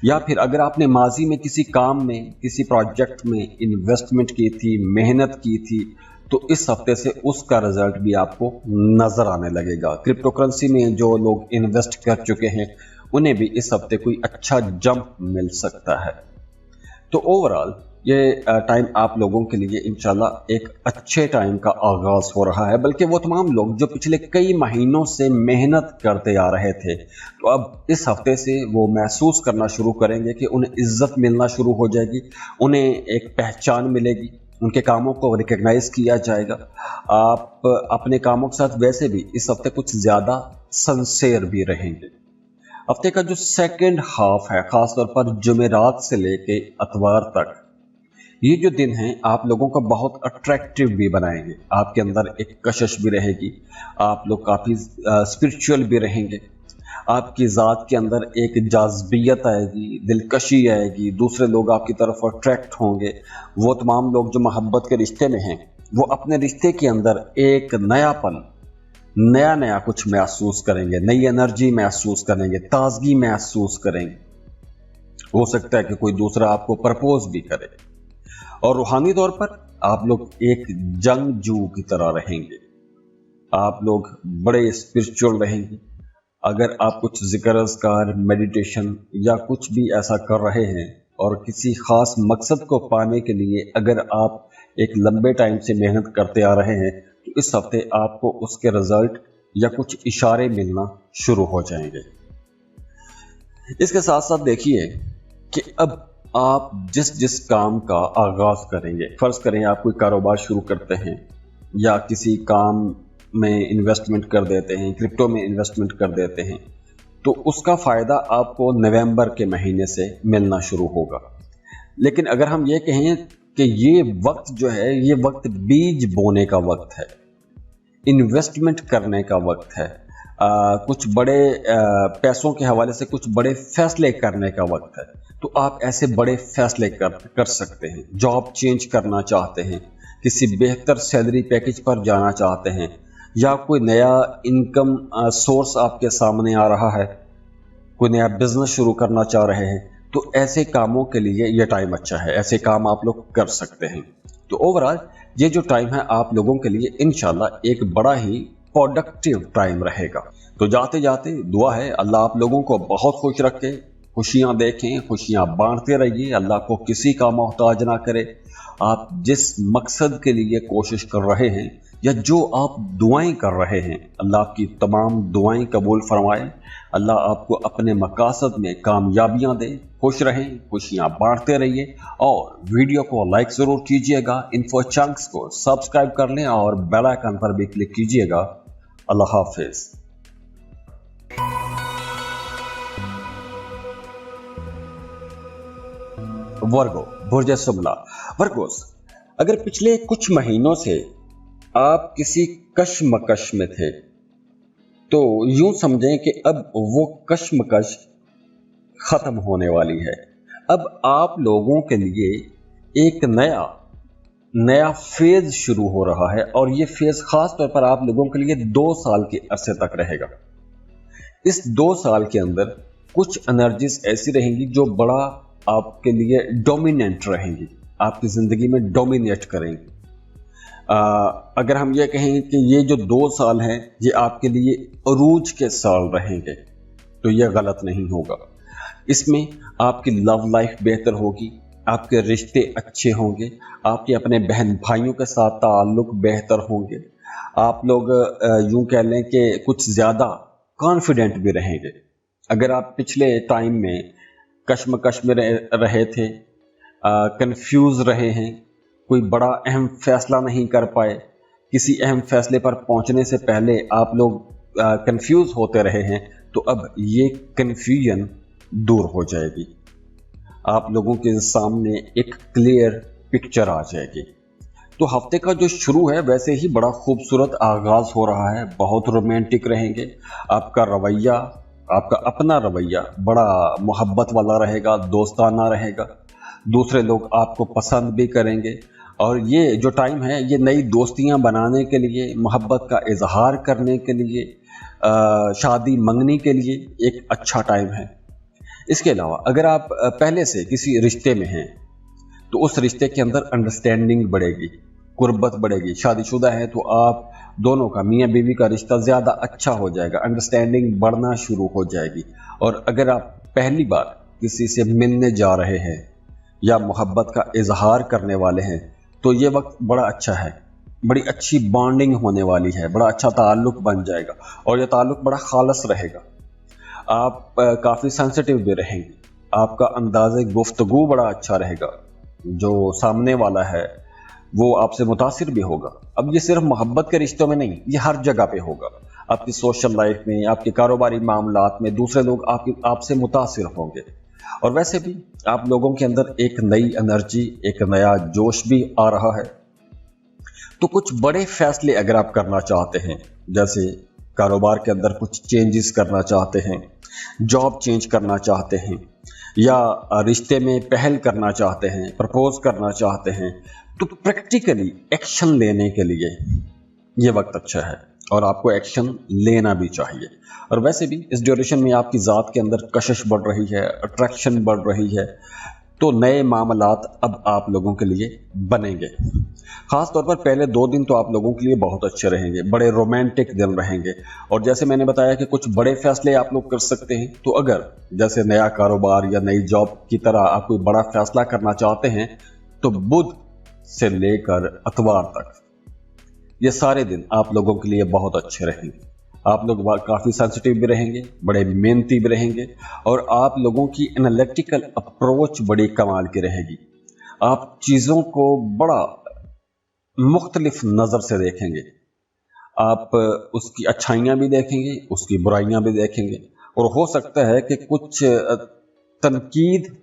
या फिर अगर आपने माजी में किसी काम में, किसी प्रोजेक्ट में इन्वेस्टमेंट की थी, मेहनत की थी, तो इस हफ्ते से उसका रिजल्ट भी आपको नजर आने लगेगा। क्रिप्टो करेंसी में जो लोग इन्वेस्ट कर चुके हैं, उन्हें भी इस हफ्ते कोई अच्छा जंप मिल सकता है। तो ओवरऑल ये टाइम आप लोगों के लिए इंशाल्लाह एक अच्छे टाइम का आगाज हो रहा है। बल्कि वो तमाम लोग जो पिछले कई महीनों से मेहनत करते आ रहे थे, तो अब इस हफ्ते से वो महसूस करना शुरू करेंगे कि उन्हें इज्जत मिलना शुरू हो जाएगी, उन्हें एक पहचान मिलेगी, उनके कामों को रिकग्नाइज किया जाएगा। आप अपने कामों के साथ वैसे भी इस हफ्ते कुछ ज़्यादा सिंसियर भी रहेंगे। हफ्ते का जो सेकंड हाफ है, खासतौर पर जुमेरात से लेके इतवार तक, ये जो दिन हैं आप लोगों को बहुत अट्रैक्टिव भी बनाएंगे। आपके अंदर एक कशिश भी रहेगी, आप लोग काफ़ी स्पिरिचुअल भी रहेंगे, आपकी ज़ात के अंदर एक जाज़बियत आएगी, दिलकशी आएगी, दूसरे लोग आपकी तरफ अट्रैक्ट होंगे। वो तमाम लोग जो मोहब्बत के रिश्ते में हैं, वो अपने रिश्ते के अंदर एक नयापन, नया कुछ महसूस करेंगे, नई एनर्जी महसूस करेंगे, ताजगी महसूस करेंगे। हो सकता है कि कोई दूसरा आपको प्रपोज भी करे। और रूहानी तौर पर आप लोग एक जंगजू की तरह रहेंगे, आप लोग बड़े स्पिरिचुअल रहेंगे। अगर आप कुछ जिक्र अज़कार, मेडिटेशन या कुछ भी ऐसा कर रहे हैं और किसी ख़ास मकसद को पाने के लिए अगर आप एक लंबे टाइम से मेहनत करते आ रहे हैं, तो इस हफ्ते आपको उसके रिजल्ट या कुछ इशारे मिलना शुरू हो जाएंगे। इसके साथ साथ देखिए कि अब आप जिस जिस काम का आगाज करेंगे, फर्ज करें आप कोई कारोबार शुरू करते हैं या किसी काम में इन्वेस्टमेंट कर देते हैं, क्रिप्टो में इन्वेस्टमेंट कर देते हैं, तो उसका फ़ायदा आपको नवंबर के महीने से मिलना शुरू होगा। लेकिन अगर हम ये कहें कि ये वक्त जो है, ये वक्त बीज बोने का वक्त है, इन्वेस्टमेंट करने का वक्त है, कुछ बड़े पैसों के हवाले से कुछ बड़े फैसले करने का वक्त है, तो आप ऐसे बड़े फैसले कर सकते हैं। जॉब चेंज करना चाहते हैं, किसी बेहतर सैलरी पैकेज पर जाना चाहते हैं, या कोई नया इनकम सोर्स आपके सामने आ रहा है, कोई नया बिजनेस शुरू करना चाह रहे हैं, तो ऐसे कामों के लिए ये टाइम अच्छा है, ऐसे काम आप लोग कर सकते हैं। तो ओवरऑल ये जो टाइम है आप लोगों के लिए इंशाल्लाह एक बड़ा ही प्रोडक्टिव टाइम रहेगा। तो जाते जाते दुआ है अल्लाह आप लोगों को बहुत खुश रखे, खुशियां देखें, खुशियां बांटते रहिए, अल्लाह को किसी का मोहताज ना करे। आप जिस मकसद के लिए कोशिश कर रहे हैं या जो आप दुआएं कर रहे हैं, अल्लाह की तमाम दुआएं कबूल फरमाए, अल्लाह आपको अपने मकासद में कामयाबियां दे। खुश रहें, खुशियां बांटते रहिए और वीडियो को लाइक ज़रूर कीजिएगा, इन्फो चंक्स को सब्सक्राइब कर लें और बेल आइकन पर भी क्लिक कीजिएगा। अल्लाह हाफिज़। वर्गो, बुर्ज सुमला। वर्गोस, अगर पिछले कुछ महीनों से आप किसी कश्मकश में थे तो यूं समझें कि अब वो कश्मकश खत्म होने वाली है। अब आप लोगों के लिए एक नया फेज शुरू हो रहा है और ये फेज खास तौर पर आप लोगों के लिए 2 साल के अरसे तक रहेगा। इस 2 साल के अंदर कुछ एनर्जीज ऐसी रहेंगी जो बड़ा आपके लिए डोमिनेंट रहेंगी, आपकी जिंदगी में डोमिनेट करेंगी। अगर हम ये कहें कि ये जो 2 साल हैं ये आपके लिए अरूज के साल रहेंगे तो ये गलत नहीं होगा। इसमें आपकी लव लाइफ बेहतर होगी, आपके रिश्ते अच्छे होंगे, आपके अपने बहन भाइयों के साथ ताल्लुक बेहतर होंगे, आप लोग यूं कह लें कि कुछ ज़्यादा कॉन्फिडेंट भी रहेंगे। अगर आप पिछले टाइम में कश्मकश में रहे थे, कंफ्यूज रहे हैं, कोई बड़ा अहम फैसला नहीं कर पाए, किसी अहम फैसले पर पहुंचने से पहले आप लोग कंफ्यूज होते रहे हैं, तो अब ये कंफ्यूजन दूर हो जाएगी, आप लोगों के सामने एक क्लियर पिक्चर आ जाएगी। तो हफ्ते का जो शुरू है वैसे ही बड़ा खूबसूरत आगाज हो रहा है, बहुत रोमांटिक रहेंगे। आपका रवैया, आपका अपना रवैया बड़ा मोहब्बत वाला रहेगा, दोस्ताना रहेगा, दूसरे लोग आपको पसंद भी करेंगे। और ये जो टाइम है ये नई दोस्तियां बनाने के लिए, मोहब्बत का इजहार करने के लिए, शादी मंगनी के लिए एक अच्छा टाइम है। इसके अलावा अगर आप पहले से किसी रिश्ते में हैं तो उस रिश्ते के अंदर अंडरस्टैंडिंग बढ़ेगी, कुर्बत बढ़ेगी। शादीशुदा है तो आप दोनों का, मियाँ बीवी का रिश्ता ज़्यादा अच्छा हो जाएगा, अंडरस्टैंडिंग बढ़ना शुरू हो जाएगी। और अगर आप पहली बार किसी से मिलने जा रहे हैं या मोहब्बत का इजहार करने वाले हैं तो ये वक्त बड़ा अच्छा है, बड़ी अच्छी बॉन्डिंग होने वाली है, बड़ा अच्छा ताल्लुक बन जाएगा और यह ताल्लुक बड़ा खालस रहेगा। आप काफ़ी सेंसिटिव भी रहेंगे, आपका अंदाज़े गुफ्तगू बड़ा अच्छा रहेगा, जो सामने वाला है वो आपसे मुतासिर भी होगा। अब ये सिर्फ मोहब्बत के रिश्तों में नहीं, ये हर जगह पे होगा, आपकी सोशल लाइफ में, आपके कारोबारी मामलात में दूसरे लोग आपसे मुतासिर होंगे। और वैसे भी आप लोगों के अंदर एक नई एनर्जी, एक नया जोश भी आ रहा है। तो कुछ बड़े फैसले अगर आप करना चाहते हैं, जैसे कारोबार के अंदर कुछ चेंजेस करना चाहते हैं, जॉब चेंज करना चाहते हैं, या रिश्ते में पहल करना चाहते हैं, प्रपोज करना चाहते हैं, तो प्रैक्टिकली एक्शन लेने के लिए ये वक्त अच्छा है और आपको एक्शन लेना भी चाहिए। और वैसे भी इस ड्यूरेशन में आपकी ज़ात के अंदर कशिश बढ़ रही है, अट्रैक्शन बढ़ रही है, तो नए मामलात अब आप लोगों के लिए बनेंगे। ख़ास तौर पर पहले 2 दिन तो आप लोगों के लिए बहुत अच्छे रहेंगे, बड़े रोमांटिक दिन रहेंगे। और जैसे मैंने बताया कि कुछ बड़े फैसले आप लोग कर सकते हैं, तो अगर जैसे नया कारोबार या नई जॉब की तरह आप कोई बड़ा फैसला करना चाहते हैं तो बुध से लेकर इतवार तक ये सारे दिन आप लोगों के लिए बहुत अच्छे रहेंगे। आप लोग काफ़ी सेंसिटिव भी रहेंगे, बड़े मेहनती भी रहेंगे, और आप लोगों की एनालिटिकल अप्रोच बड़ी कमाल की रहेगी। आप चीज़ों को बड़ा मुख्तलिफ नज़र से देखेंगे। आप उसकी अच्छाइयाँ भी देखेंगे, उसकी बुराइयाँ भी देखेंगे, और हो सकता है कि कुछ तनकीद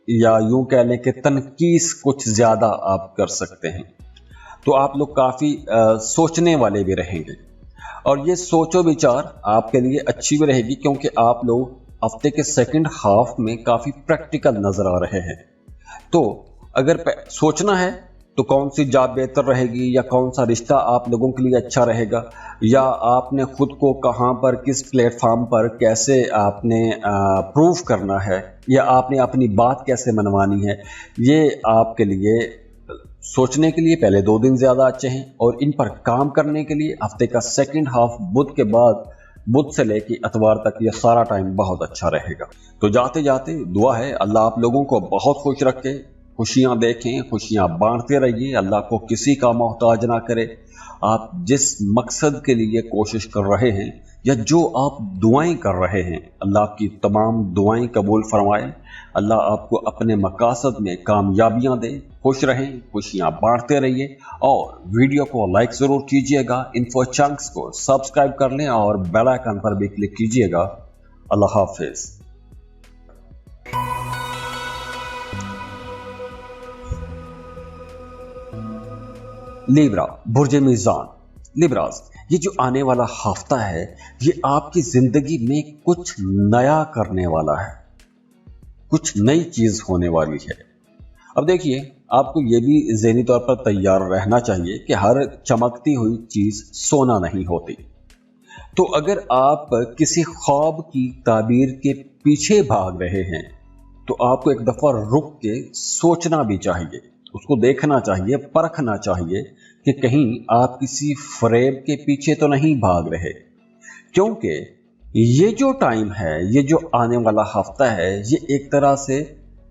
या यूं कह लें कि तनकीस कुछ ज़्यादा आप कर सकते हैं। तो आप लोग काफ़ी सोचने वाले भी रहेंगे, और ये सोचो विचार आपके लिए अच्छी भी रहेगी, क्योंकि आप लोग हफ्ते के सेकंड हाफ में काफ़ी प्रैक्टिकल नज़र आ रहे हैं। तो अगर सोचना है तो कौन सी जॉब बेहतर रहेगी, या कौन सा रिश्ता आप लोगों के लिए अच्छा रहेगा, या आपने खुद को कहाँ पर किस प्लेटफॉर्म पर कैसे आपने प्रूव करना है, या आपने अपनी बात कैसे मनवानी है, ये आपके लिए सोचने के लिए पहले 2 दिन ज़्यादा अच्छे हैं, और इन पर काम करने के लिए हफ्ते का सेकंड हाफ बुध के बाद, बुध से लेकर इतवार तक ये सारा टाइम बहुत अच्छा रहेगा। तो जाते जाते दुआ है अल्लाह आप लोगों को बहुत खुश रखे, खुशियां देखें, खुशियां बांटते रहिए, अल्लाह को किसी का मोहताज ना करे। आप जिस मकसद के लिए कोशिश कर रहे हैं, या जो आप दुआएं कर रहे हैं, अल्लाह आपकी तमाम दुआएं कबूल फरमाए। अल्लाह आपको अपने मकासद में कामयाबियां दे। खुश रहें, खुशियां बांटते रहिए, और वीडियो को लाइक ज़रूर कीजिएगा। इन्फो चंक्स को सब्सक्राइब कर लें और बेल आइकन पर भी क्लिक कीजिएगा। अल्लाह हाफिज़। लिब्रा, बुर्ज मीज़ान। लिब्रास, ये जो आने वाला हफ्ता है, ये आपकी जिंदगी में कुछ नया करने वाला है, कुछ नई चीज होने वाली है। अब देखिए, आपको ये भी ज़हनी तौर पर तैयार रहना चाहिए कि हर चमकती हुई चीज सोना नहीं होती। तो अगर आप किसी ख्वाब की ताबीर के पीछे भाग रहे हैं, तो आपको एक दफा रुक के सोचना भी चाहिए, उसको देखना चाहिए, परखना चाहिए कि कहीं आप किसी फरेब के पीछे तो नहीं भाग रहे। क्योंकि ये जो टाइम है, ये जो आने वाला हफ्ता है, ये एक तरह से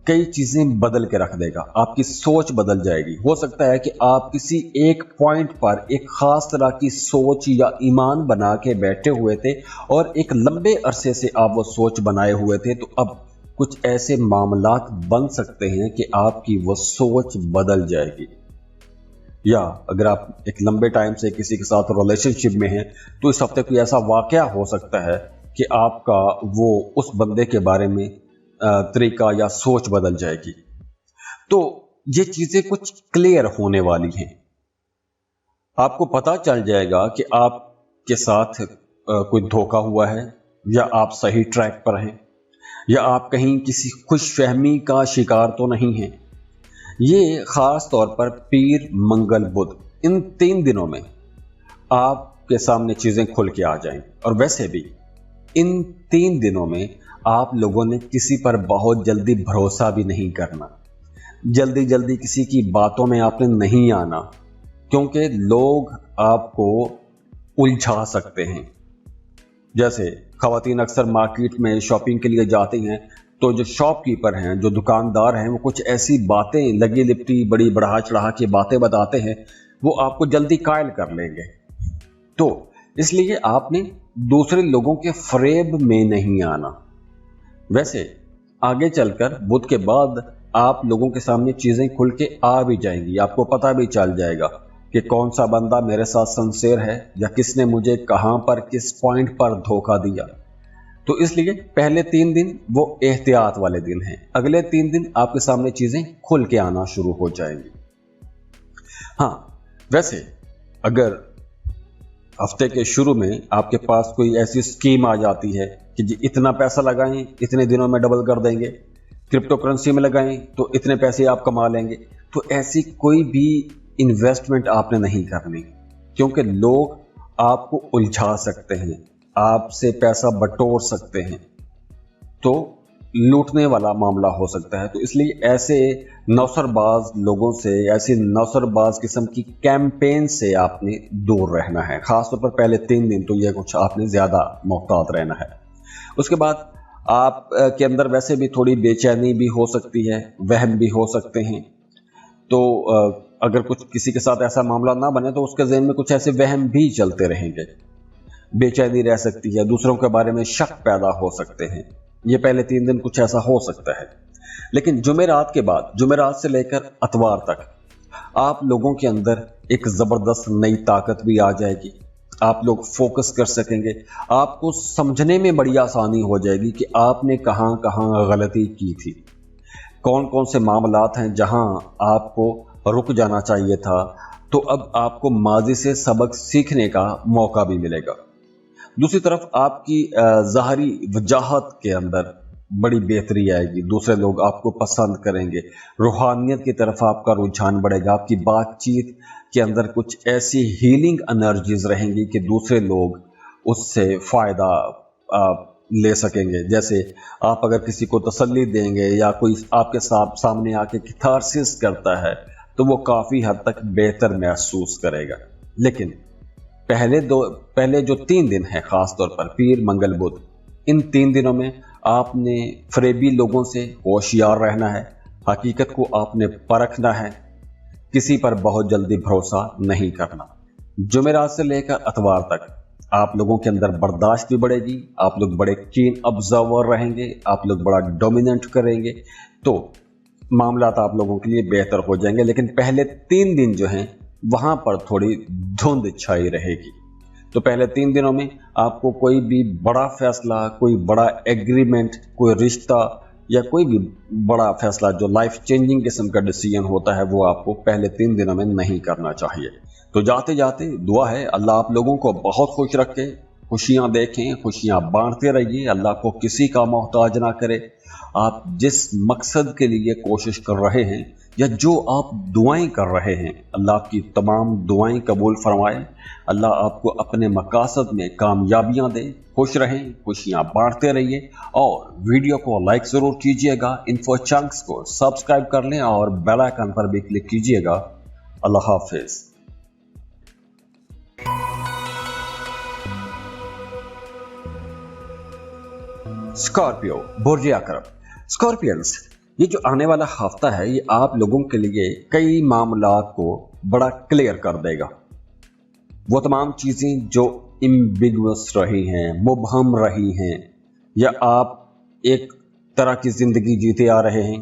कई चीजें बदल के रख देगा। आपकी सोच बदल जाएगी। हो सकता है कि आप किसी एक पॉइंट पर एक खास तरह की सोच या ईमान बना के बैठे हुए थे, और एक लंबे अरसे से आप वो सोच बनाए हुए थे। तो अब कुछ ऐसे मामलात बन सकते हैं कि आपकी वो सोच बदल जाएगी। या अगर आप एक लंबे टाइम से किसी के साथ रिलेशनशिप में हैं, तो इस हफ्ते कोई ऐसा वाकया हो सकता है कि आपका वो उस बंदे के बारे में तरीका या सोच बदल जाएगी। तो ये चीजें कुछ क्लियर होने वाली हैं। आपको पता चल जाएगा कि आपके साथ कोई धोखा हुआ है, या आप सही ट्रैक पर हैं, या आप कहीं किसी खुशफहमी का शिकार तो नहीं हैं। ये खास तौर पर पीर, मंगल, बुध, इन 3 दिनों में आपके सामने चीजें खुल के आ जाएंगी। और वैसे भी इन 3 दिनों में आप लोगों ने किसी पर बहुत जल्दी भरोसा भी नहीं करना, जल्दी जल्दी किसी की बातों में आपने नहीं आना, क्योंकि लोग आपको उलझा सकते हैं। जैसे खवातीन अक्सर मार्केट में शॉपिंग के लिए जाती हैं, तो जो शॉपकीपर हैं, जो दुकानदार हैं, वो कुछ ऐसी बातें लगी लिपटी, बड़ी बढ़ा चढ़ा के बातें बताते हैं, वो आपको जल्दी कायल कर लेंगे। तो इसलिए आपने दूसरे लोगों के फरेब में नहीं आना। वैसे आगे चलकर बुध के बाद आप लोगों के सामने चीजें खुल के आ भी जाएंगी। आपको पता भी चल जाएगा कि कौन सा बंदा मेरे साथ सिंसियर है, या किसने मुझे कहां पर किस पॉइंट पर धोखा दिया। तो इसलिए पहले 3 दिन वो एहतियात वाले दिन हैं। अगले 3 दिन आपके सामने चीजें खुल के आना शुरू हो जाएंगी। हाँ, वैसे अगर हफ्ते के शुरू में आपके पास कोई ऐसी स्कीम आ जाती है कि जी इतना पैसा लगाएं, इतने दिनों में डबल कर देंगे, क्रिप्टो करेंसी में लगाएं तो इतने पैसे आप कमा लेंगे, तो ऐसी कोई भी इन्वेस्टमेंट आपने नहीं करनी, क्योंकि लोग आपको उलझा सकते हैं, आपसे पैसा बटोर सकते हैं, तो लूटने वाला मामला हो सकता है। तो इसलिए ऐसे नौसरबाज लोगों से, ऐसी नौसरबाज किस्म की कैंपेन से आपने दूर रहना है। खासतौर पर पहले 3 दिन तो यह कुछ आपने ज्यादा मोहतात रहना है। उसके बाद आप के अंदर वैसे भी थोड़ी बेचैनी भी हो सकती है, वहम भी हो सकते हैं। तो अगर कुछ किसी के साथ ऐसा मामला ना बने तो उसके ज़हन में कुछ ऐसे वहम भी चलते रहेंगे। बेचैनी रह सकती है, दूसरों के बारे में शक पैदा हो सकते हैं। ये पहले 3 दिन कुछ ऐसा हो सकता है, लेकिन जुमेरात के बाद, जुमेरात से लेकर अतवार तक आप लोगों के अंदर एक जबरदस्त नई ताकत भी आ जाएगी। आप लोग फोकस कर सकेंगे, आपको समझने में बड़ी आसानी हो जाएगी कि आपने कहां कहां गलती की थी, कौन कौन से मामलात हैं जहां आपको रुक जाना चाहिए था। तो अब आपको माजी से सबक सीखने का मौका भी मिलेगा। दूसरी तरफ आपकी ज़ाहरी वजाहत के अंदर बड़ी बेहतरी आएगी, दूसरे लोग आपको पसंद करेंगे, रूहानियत की तरफ आपका रुझान बढ़ेगा, आपकी बातचीत के अंदर कुछ ऐसी हीलिंग एनर्जीज रहेंगी कि दूसरे लोग उससे फ़ायदा ले सकेंगे। जैसे आप अगर किसी को तसल्ली देंगे या कोई आपके सामने आके कैथारसिस करता है तो वो काफ़ी हद तक बेहतर महसूस करेगा। लेकिन पहले जो 3 दिन हैं, ख़ास तौर पर पीर मंगल बुध, इन 3 दिनों में आपने फरेबी लोगों से होशियार रहना है, हकीकत को आपने परखना है, किसी पर बहुत जल्दी भरोसा नहीं करना। जुमेरात से लेकर अतवार तक आप लोगों के अंदर बर्दाश्त भी बढ़ेगी, आप लोग बड़े कीन ऑब्जर्वर रहेंगे, आप लोग बड़ा डोमिनेंट करेंगे, तो मामलात आप लोगों के लिए बेहतर हो जाएंगे। लेकिन पहले 3 दिन जो हैं वहां पर थोड़ी धुंध छाई रहेगी। तो पहले 3 दिनों में आपको कोई भी बड़ा फैसला, कोई बड़ा एग्रीमेंट, कोई रिश्ता या कोई भी बड़ा फैसला जो लाइफ चेंजिंग किस्म का डिसीजन होता है वो आपको पहले 3 दिनों में नहीं करना चाहिए। तो जाते जाते दुआ है अल्लाह आप लोगों को बहुत खुश रखे, खुशियां देखें, खुशियां बांटते रहिए, अल्लाह को किसी का मोहताज ना करे। आप जिस मकसद के लिए कोशिश कर रहे हैं या जो आप दुआएं कर रहे हैं, अल्लाह आपकी तमाम दुआएं कबूल फरमाए, अल्लाह आपको अपने मकासद में कामयाबियां दे। खुश रहें, खुशियां बांटते रहिए और वीडियो को लाइक ज़रूर कीजिएगा, इन्फो चंक्स को सब्सक्राइब कर लें और बेल आइकन पर भी क्लिक कीजिएगा। अल्लाह हाफिज़। स्कॉर्पियो, बुर्ज अकरब। स्कॉर्पियंस, ये जो आने वाला हफ्ता है ये आप लोगों के लिए कई मामलात को बड़ा क्लियर कर देगा। वो तमाम चीज़ें जो एम्बिगुअस रही हैं, मुबहम रही हैं, या आप एक तरह की ज़िंदगी जीते आ रहे हैं,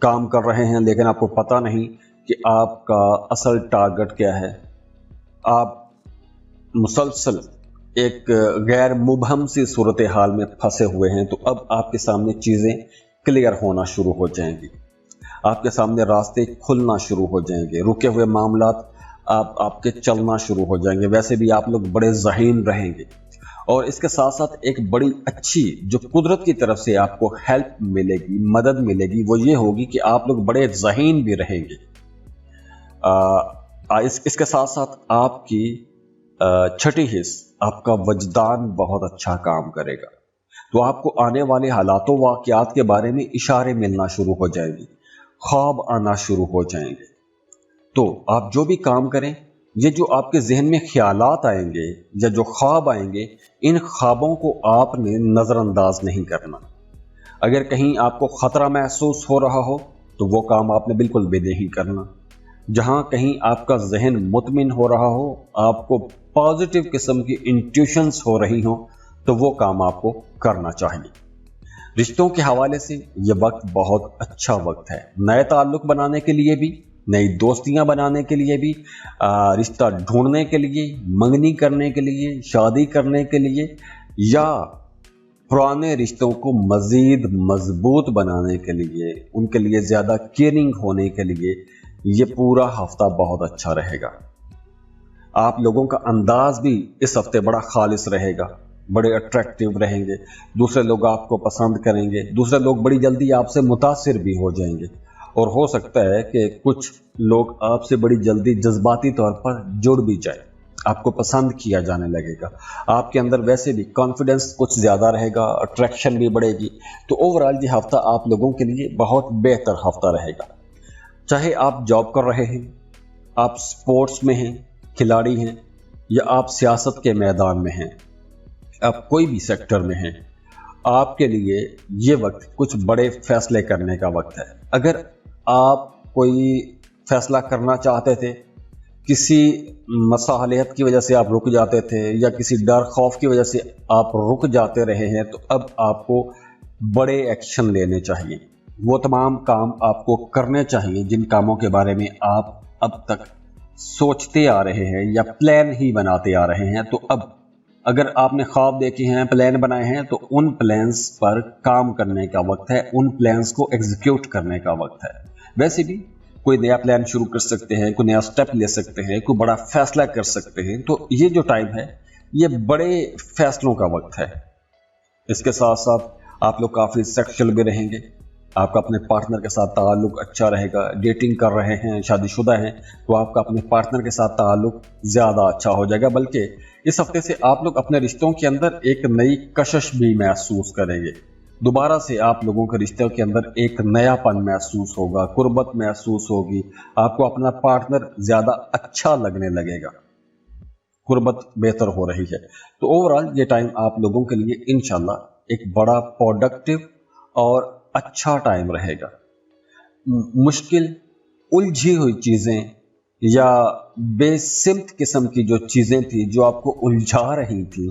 काम कर रहे हैं लेकिन आपको पता नहीं कि आपका असल टारगेट क्या है, आप मुसलसल एक गैर मुबहम सी सूरत हाल में फंसे हुए हैं, तो अब आपके सामने चीज़ें क्लियर होना शुरू हो जाएंगी, आपके सामने रास्ते खुलना शुरू हो जाएंगे, रुके हुए मामलात आपके चलना शुरू हो जाएंगे। वैसे भी आप लोग बड़े ज़हीन रहेंगे और इसके साथ साथ एक बड़ी अच्छी जो कुदरत की तरफ से आपको हेल्प मिलेगी, मदद मिलेगी, वो ये होगी कि आप लोग बड़े ज़हीन भी रहेंगे। इसके साथ साथ आपकी छठी हिस्स, आपका वजदान बहुत अच्छा काम करेगा। तो आपको आने वाले हालातों वाक़यात के बारे में इशारे मिलना शुरू हो जाएंगे, ख्वाब आना शुरू हो जाएंगे। तो आप जो भी काम करें, ये जो आपके जहन में ख्यालात आएंगे या जो ख्वाब आएंगे, इन ख्वाबों को आपने नज़रअंदाज नहीं करना। अगर कहीं आपको ख़तरा महसूस हो रहा हो तो वो काम आपने बिल्कुल भी नहीं करना। जहाँ कहीं आपका जहन मुतमिन हो रहा हो, आपको पॉजिटिव किस्म की इंट्यूशंस हो रही हो, तो वो काम आपको करना चाहिए। रिश्तों के हवाले से ये वक्त बहुत अच्छा वक्त है, नए ताल्लुक़ बनाने के लिए भी, नई दोस्तियां बनाने के लिए भी, रिश्ता ढूंढने के लिए, मंगनी करने के लिए, शादी करने के लिए, या पुराने रिश्तों को मज़ीद मजबूत बनाने के लिए, उनके लिए ज़्यादा केयरिंग होने के लिए ये पूरा हफ्ता बहुत अच्छा रहेगा। आप लोगों का अंदाज भी इस हफ्ते बड़ा खालिस रहेगा, बड़े अट्रैक्टिव रहेंगे, दूसरे लोग आपको पसंद करेंगे, दूसरे लोग बड़ी जल्दी आपसे मुतासिर भी हो जाएंगे और हो सकता है कि कुछ लोग आपसे बड़ी जल्दी जज्बाती तौर पर जुड़ भी जाए, आपको पसंद किया जाने लगेगा। आपके अंदर वैसे भी कॉन्फिडेंस कुछ ज़्यादा रहेगा, अट्रैक्शन भी बढ़ेगी। तो ओवरऑल ये हफ्ता आप लोगों के लिए बहुत बेहतर हफ्ता रहेगा। चाहे आप जॉब कर रहे हैं, आप स्पोर्ट्स में हैं, खिलाड़ी हैं, या आप सियासत के मैदान में हैं, आप कोई भी सेक्टर में हैं, आपके लिए ये वक्त कुछ बड़े फैसले करने का वक्त है। अगर आप कोई फैसला करना चाहते थे किसी मसाहलियत की वजह से आप रुक जाते थे या किसी डर खौफ की वजह से आप रुक जाते रहे हैं, तो अब आपको बड़े एक्शन लेने चाहिए। वो तमाम काम आपको करने चाहिए जिन कामों के बारे में आप अब तक सोचते आ रहे हैं या प्लान ही बनाते आ रहे हैं। तो अब अगर आपने ख्वाब देखे हैं, प्लान बनाए हैं, तो उन प्लान्स पर काम करने का वक्त है, उन प्लान्स को एग्जीक्यूट करने का वक्त है। वैसे भी कोई नया प्लान शुरू कर सकते हैं, कोई नया स्टेप ले सकते हैं, कोई बड़ा फैसला कर सकते हैं। तो ये जो टाइम है ये बड़े फैसलों का वक्त है। इसके साथ साथ आप लोग काफ़ी सेक्सुअल भी रहेंगे, आपका अपने पार्टनर के साथ ताल्लुक अच्छा रहेगा। डेटिंग कर रहे हैं, शादीशुदा हैं, तो आपका अपने पार्टनर के साथ ताल्लुक ज़्यादा अच्छा हो जाएगा। बल्कि इस हफ्ते से आप लोग अपने रिश्तों के अंदर एक नई कशिश भी महसूस करेंगे। दोबारा से आप लोगों के रिश्तों के अंदर एक नयापन महसूस होगा, कुर्बत महसूस होगी, आपको अपना पार्टनर ज़्यादा अच्छा लगने लगेगा, कुर्बत बेहतर हो रही है। तो ओवरऑल ये टाइम आप लोगों के लिए इंशाल्लाह एक बड़ा प्रोडक्टिव और अच्छा टाइम रहेगा। मुश्किल उलझी हुई चीज़ें या बेसिम्त किस्म की जो चीज़ें थी जो आपको उलझा रही थी,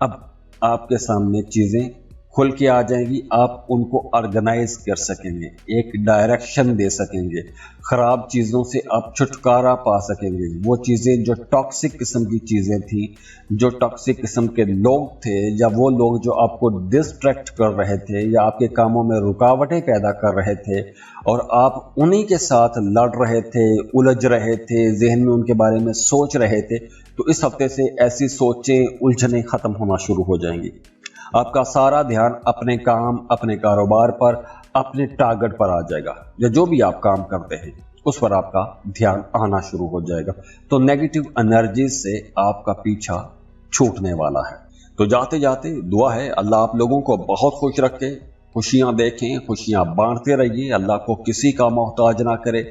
अब आपके सामने चीज़ें खुल के आ जाएंगी। आप उनको ऑर्गेनाइज कर सकेंगे, एक डायरेक्शन दे सकेंगे, ख़राब चीज़ों से आप छुटकारा पा सकेंगे। वो चीज़ें जो टॉक्सिक किस्म की चीज़ें थी, जो टॉक्सिक किस्म के लोग थे, या वो लोग जो आपको डिस्ट्रैक्ट कर रहे थे या आपके कामों में रुकावटें पैदा कर रहे थे और आप उन्हीं के साथ लड़ रहे थे, उलझ रहे थे, जहन में उनके बारे में सोच रहे थे, तो इस हफ्ते से ऐसी सोचें, उलझनें ख़त्म होना शुरू हो जाएंगी। आपका सारा ध्यान अपने काम, अपने कारोबार पर, अपने टारगेट पर आ जाएगा, या जो भी आप काम करते हैं उस पर आपका ध्यान आना शुरू हो जाएगा। तो नेगेटिव एनर्जी से आपका पीछा छूटने वाला है। तो जाते जाते दुआ है अल्लाह आप लोगों को बहुत खुश रखे, खुशियां देखें, खुशियां बांटते रहिए, अल्लाह को किसी का मोहताज ना करे।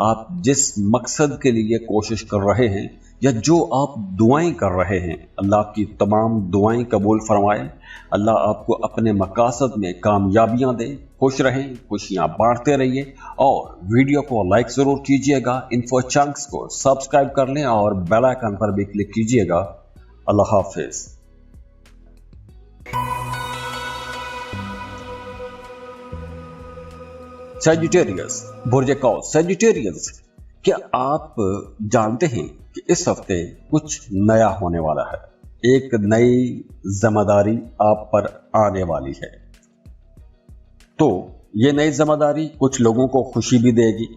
आप जिस मकसद के लिए कोशिश कर रहे हैं या जो आप दुआएं कर रहे हैं, अल्लाह आपकी तमाम दुआएं कबूल फरमाए। अल्लाह आपको अपने मकासद में कामयाबियां दे। खुश रहें, खुशियां बांटते रहिए और वीडियो को लाइक ज़रूर कीजिएगा। इन्फो चंक्स को सब्सक्राइब कर लें और बेल आइकन पर भी क्लिक कीजिएगा। अल्लाह हाफिज़। सैजिटेरियस, बुर्ज कौस सैजिटेरियस, क्या आप जानते हैं कि इस हफ्ते कुछ नया होने वाला है? एक नई जिम्मेदारी आप पर आने वाली है। तो ये नई जिम्मेदारी कुछ लोगों को खुशी भी देगी,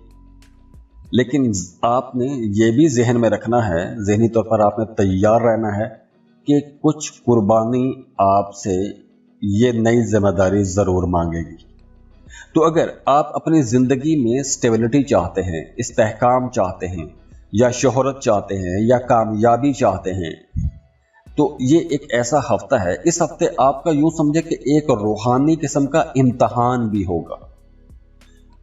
लेकिन आपने ये भी जहन में रखना है, जहनी तौर पर आपने तैयार रहना है कि कुछ कुर्बानी आपसे ये नई जिम्मेदारी ज़रूर मांगेगी। तो अगर आप अपनी ज़िंदगी में स्टेबिलिटी चाहते हैं, इस्तेहकाम चाहते हैं, या शोहरत चाहते हैं, या कामयाबी चाहते हैं, तो ये एक ऐसा हफ्ता है। इस हफ्ते आपका यूं समझे कि एक रूहानी किस्म का इम्तहान भी होगा,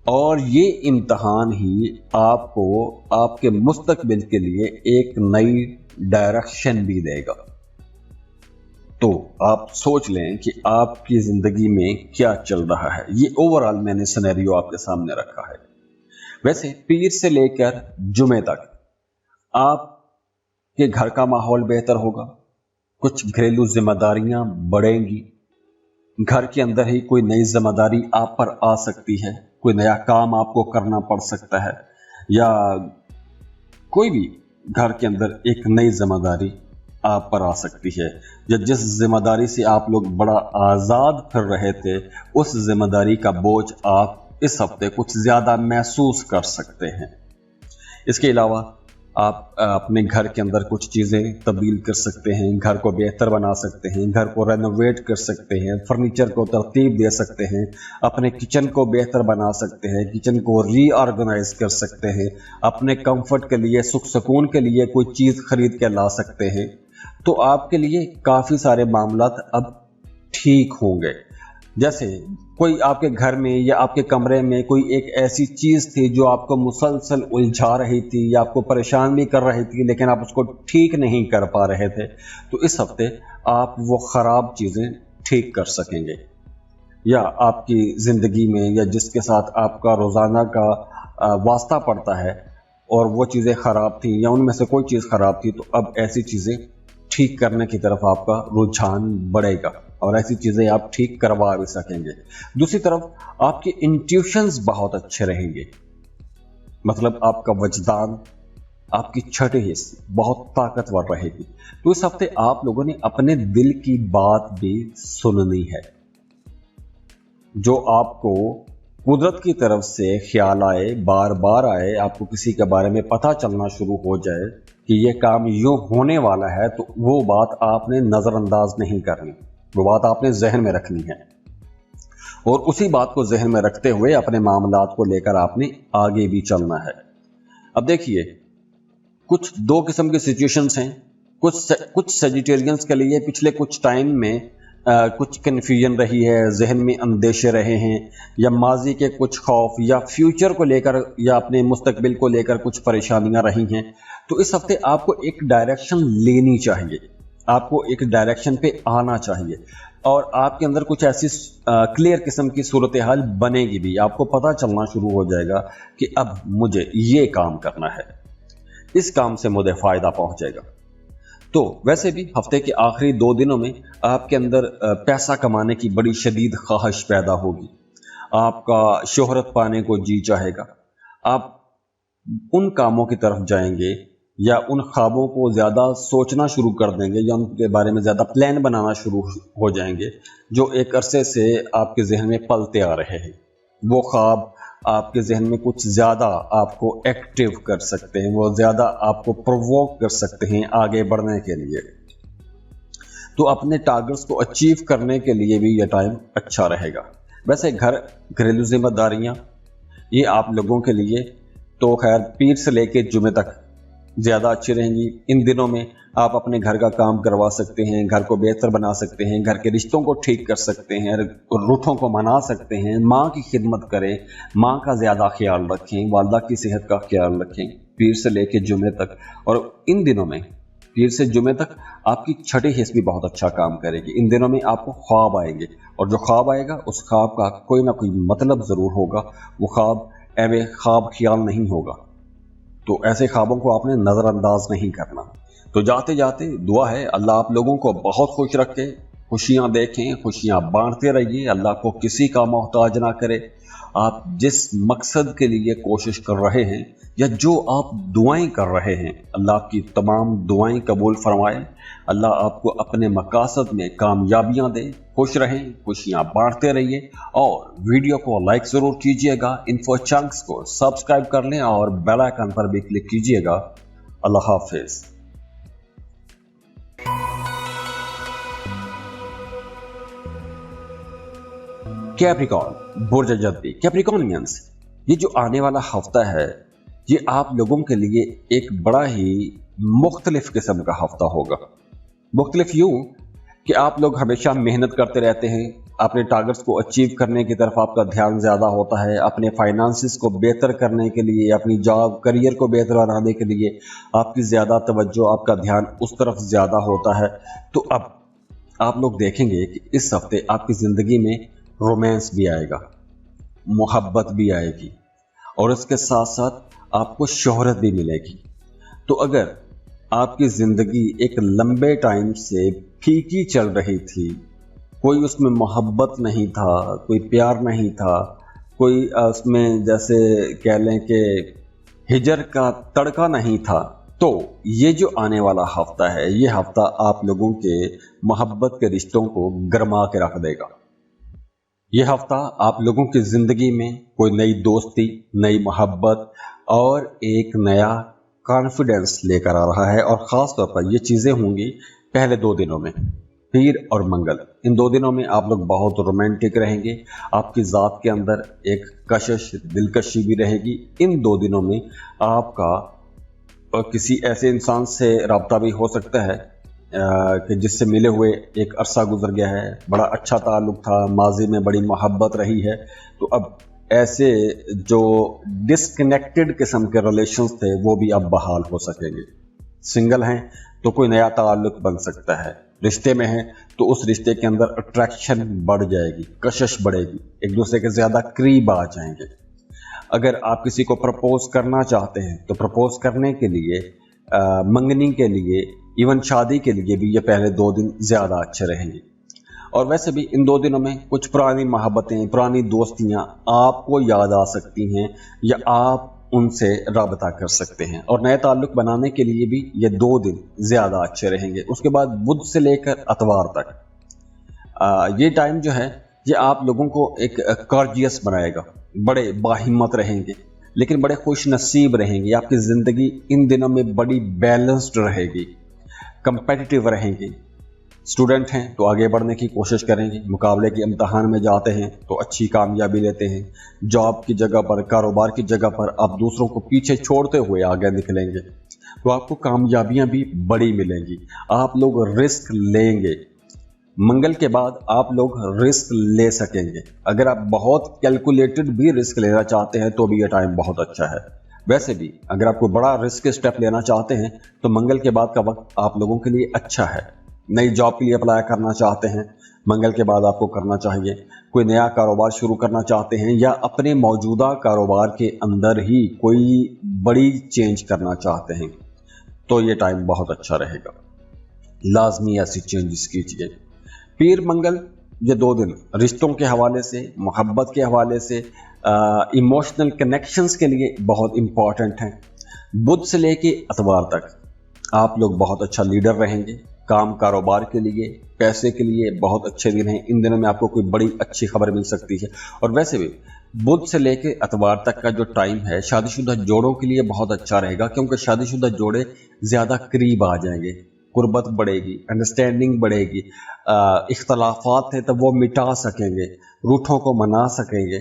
और ये इम्तहान ही आपको आपके मुस्तकबिल के लिए एक नई डायरेक्शन भी देगा। तो आप सोच लें कि आपकी ज़िंदगी में क्या चल रहा है। ये ओवरऑल मैंने सिनेरियो आपके सामने रखा है। वैसे पीर से लेकर जुमे तक आपके घर का माहौल बेहतर होगा, कुछ घरेलू जिम्मेदारियां बढ़ेंगी, घर के अंदर ही कोई नई जिम्मेदारी आप पर आ सकती है, कोई नया काम आपको करना पड़ सकता है, या कोई भी घर के अंदर एक नई जिम्मेदारी आप पर आ सकती है, या जिस जिम्मेदारी से आप लोग बड़ा आज़ाद फिर रहे थे, उस जिम्मेदारी का बोझ आप इस हफ्ते कुछ ज़्यादा महसूस कर सकते हैं। इसके अलावा आप अपने घर के अंदर कुछ चीज़ें तब्दील कर सकते हैं, घर को बेहतर बना सकते हैं, घर को रेनोवेट कर सकते हैं, फर्नीचर को तरतीब दे सकते हैं, अपने किचन को बेहतर बना सकते हैं, किचन को रीऑर्गेनाइज कर सकते हैं, अपने कंफर्ट के लिए, सुख सुकून के लिए कोई चीज़ खरीद के ला सकते हैं। तो आपके लिए काफ़ी सारे मामलात अब ठीक होंगे। जैसे कोई आपके घर में या आपके कमरे में कोई एक ऐसी चीज़ थी जो आपको मुसलसल उलझा रही थी या आपको परेशान भी कर रही थी, लेकिन आप उसको ठीक नहीं कर पा रहे थे, तो इस हफ्ते आप वो ख़राब चीज़ें ठीक कर सकेंगे। या आपकी ज़िंदगी में या जिसके साथ आपका रोज़ाना का वास्ता पड़ता है, और वो चीज़ें ख़राब थी या उनमें से कोई चीज़ ख़राब थी, तो अब ऐसी चीज़ें ठीक करने की तरफ आपका रुझान बढ़ेगा और ऐसी चीज़ें आप ठीक करवा भी सकेंगे। दूसरी तरफ आपके इंट्यूशंस बहुत अच्छे रहेंगे, मतलब आपका वजदान, आपकी छठे हिस्से बहुत ताकतवर रहेगी। तो इस हफ्ते आप लोगों ने अपने दिल की बात भी सुननी है। जो आपको कुदरत की तरफ से ख्याल आए, बार बार आए, आपको किसी के बारे में पता चलना शुरू हो जाए कि ये काम यूं होने वाला है, तो वो बात आपने नज़रअंदाज नहीं करनी, वो बात आपने जहन में रखनी है और उसी बात को जहन में रखते हुए अपने मामलात को लेकर आपने आगे भी चलना है। अब देखिए, कुछ दो किस्म की सिचुएशंस हैं। कुछ सेजिटेरियंस के लिए पिछले कुछ टाइम में कुछ कन्फ्यूजन रही है, जहन में अंदेशे रहे हैं, या माजी के कुछ खौफ, या फ्यूचर को लेकर या अपने मुस्तकबिल को लेकर कुछ परेशानियां रही हैं। तो इस हफ्ते आपको एक डायरेक्शन लेनी चाहिए, आपको एक डायरेक्शन पे आना चाहिए और आपके अंदर कुछ ऐसी क्लियर किस्म की सूरत हाल बनेगी भी। आपको पता चलना शुरू हो जाएगा कि अब मुझे ये काम करना है, इस काम से मुझे फ़ायदा पहुंचेगा। तो वैसे भी हफ्ते के आखिरी 2 दिनों में आपके अंदर पैसा कमाने की बड़ी शदीद ख्वाहिश पैदा होगी, आपका शोहरत पाने को जी चाहेगा, आप उन कामों की तरफ जाएंगे या उन ख्वाबों को ज़्यादा सोचना शुरू कर देंगे या उनके बारे में ज़्यादा प्लान बनाना शुरू हो जाएंगे जो एक अरसे से आपके जहन में पलते आ रहे हैं। वो ख्वाब आपके जहन में कुछ ज़्यादा आपको एक्टिव कर सकते हैं, वो ज़्यादा आपको प्रोवोक कर सकते हैं आगे बढ़ने के लिए। तो अपने टारगेट्स को अचीव करने के लिए भी ये टाइम अच्छा रहेगा। वैसे घरेलू जिम्मेदारियाँ ये आप लोगों के लिए तो खैर पीर से लेके जुमे तक ज़्यादा अच्छी रहेंगी। इन दिनों में आप अपने घर का काम करवा सकते हैं, घर को बेहतर बना सकते हैं, घर के रिश्तों को ठीक कर सकते हैं, रूठों को मना सकते हैं, माँ की खिदमत करें, माँ का ज़्यादा ख्याल रखें, वालदा की सेहत का ख्याल रखें पीर से लेके जुमे तक। और इन दिनों में पीर से जुमे तक आपकी छठी हिस्स भी बहुत अच्छा काम करेगी। इन दिनों में आपको ख्वाब आएंगे और जो ख्वाब आएगा उस ख्वाब का कोई ना कोई मतलब ज़रूर होगा, वो ख्वाब एवे ख्वाब ख्याल नहीं होगा। तो ऐसे ख्वाबों को आपने नज़रअंदाज नहीं करना। तो जाते जाते दुआ है अल्लाह आप लोगों को बहुत खुश रखे, खुशियाँ देखें, खुशियाँ बांटते रहिए, अल्लाह को किसी का मोहताज ना करे। आप जिस मकसद के लिए कोशिश कर रहे हैं या जो आप दुआएं कर रहे हैं, अल्लाह आपकी तमाम दुआएं कबूल फरमाए, अल्लाह आपको अपने मकासद में कामयाबियां दे। खुश रहें, खुशियां बांटते रहिए और वीडियो को लाइक ज़रूर कीजिएगा, इन्फो चंक्स को सब्सक्राइब कर लें और बेल आइकन पर भी क्लिक कीजिएगा। अल्लाह हाफिज़। कैप्रिकॉर्न, बुर्ज जद्दी, कैप्रिकॉर्नियंस, ये जो आने वाला हफ्ता है ये आप लोगों के लिए एक बड़ा ही मुख्तलिफ किस्म का हफ्ता होगा। मुख्तलिफ यूं कि आप लोग हमेशा मेहनत करते रहते हैं, अपने टारगेट्स को अचीव करने की तरफ आपका ध्यान ज़्यादा होता है, अपने फाइनेंसिस को बेहतर करने के लिए, अपनी जॉब करियर को बेहतर बनाने के लिए आपकी ज़्यादा तवज्जो, आपका ध्यान उस तरफ ज़्यादा होता है। तो अब आप लोग देखेंगे कि इस हफ्ते आपकी ज़िंदगी में रोमांस भी आएगा, मोहब्बत भी आएगी और इसके साथ साथ आपको शोहरत भी मिलेगी। तो अगर आपकी ज़िंदगी एक लंबे टाइम से फीकी चल रही थी, कोई उसमें मोहब्बत नहीं था, कोई प्यार नहीं था, कोई उसमें जैसे कह लें कि हिजर का तड़का नहीं था, तो ये जो आने वाला हफ्ता है ये हफ्ता आप लोगों के मोहब्बत के रिश्तों को गरमा के रख देगा। ये हफ्ता आप लोगों की ज़िंदगी में कोई नई दोस्ती, नई मोहब्बत और एक नया कॉन्फिडेंस लेकर आ रहा है और ख़ास तौर पर ये चीज़ें होंगी पहले 2 दिनों में, पीर और मंगल। इन 2 दिनों में आप लोग बहुत रोमांटिक रहेंगे, आपकी ज़ात के अंदर एक कशिश, दिलकशी भी रहेगी। इन 2 दिनों में आपका किसी ऐसे इंसान से रब्ता भी हो सकता है कि जिससे मिले हुए एक अरसा गुजर गया है, बड़ा अच्छा ताल्लुक़ था, माजी में बड़ी मोहब्बत रही है। तो अब ऐसे जो डिस्कनेक्टेड किस्म के रिलेशंस थे वो भी अब बहाल हो सकेंगे। सिंगल हैं तो कोई नया ताल्लुक़ बन सकता है, रिश्ते में हैं तो उस रिश्ते के अंदर अट्रैक्शन बढ़ जाएगी, कशिश बढ़ेगी, एक दूसरे के ज़्यादा करीब आ जाएंगे। अगर आप किसी को प्रपोज करना चाहते हैं तो प्रपोज करने के लिए, मंगनी के लिए, इवन शादी के लिए भी ये पहले 2 दिन ज़्यादा अच्छे रहेंगे। और वैसे भी इन 2 दिनों में कुछ पुरानी मोहब्बतें, पुरानी दोस्तियां आपको याद आ सकती हैं या आप उनसे राबता कर सकते हैं, और नए ताल्लुक बनाने के लिए भी ये 2 दिन ज़्यादा अच्छे रहेंगे। उसके बाद बुध से लेकर इतवार तक ये टाइम जो है ये आप लोगों को एक कॉर्जियस बनाएगा। बड़े बाहिम्मत रहेंगे, लेकिन बड़े खुश नसीब रहेंगे। आपकी ज़िंदगी इन दिनों में बड़ी बैलेंस्ड रहेगी। कंपेटिटिव रहेंगे। स्टूडेंट हैं तो आगे बढ़ने की कोशिश करेंगे, मुकाबले के इम्तहान में जाते हैं तो अच्छी कामयाबी लेते हैं। जॉब की जगह पर, कारोबार की जगह पर आप दूसरों को पीछे छोड़ते हुए आगे निकलेंगे तो आपको कामयाबियां भी बड़ी मिलेंगी। आप लोग रिस्क लेंगे। मंगल के बाद आप लोग रिस्क ले सकेंगे। अगर आप बहुत कैलकुलेटेड भी रिस्क लेना चाहते हैं तो भी ये टाइम बहुत अच्छा है। वैसे भी अगर आप कोई बड़ा रिस्क स्टेप लेना चाहते हैं तो मंगल के बाद का वक्त आप लोगों के लिए अच्छा है। नई जॉब के लिए अप्लाई करना चाहते हैं, मंगल के बाद आपको करना चाहिए। कोई नया कारोबार शुरू करना चाहते हैं या अपने मौजूदा कारोबार के अंदर ही कोई बड़ी चेंज करना चाहते हैं तो ये टाइम बहुत अच्छा रहेगा। लाजमी ऐसी चेंजेस कीजिए। पीर मंगल ये 2 दिन रिश्तों के हवाले से, मोहब्बत के हवाले से, इमोशनल कनेक्शंस के लिए बहुत इम्पॉर्टेंट हैं। बुध से लेके इतवार तक आप लोग बहुत अच्छा लीडर रहेंगे। काम कारोबार के लिए, पैसे के लिए बहुत अच्छे दिन हैं। इन दिनों में आपको कोई बड़ी अच्छी खबर मिल सकती है। और वैसे भी बुध से लेके इतवार तक का जो टाइम है शादीशुदा जोड़ों के लिए बहुत अच्छा रहेगा, क्योंकि शादीशुदा जोड़े ज़्यादा करीब आ जाएंगे, कुर्बत बढ़ेगी, अंडरस्टैंडिंग बढ़ेगी, इख्तलाफात थे तब वो मिटा सकेंगे, रूठों को मना सकेंगे।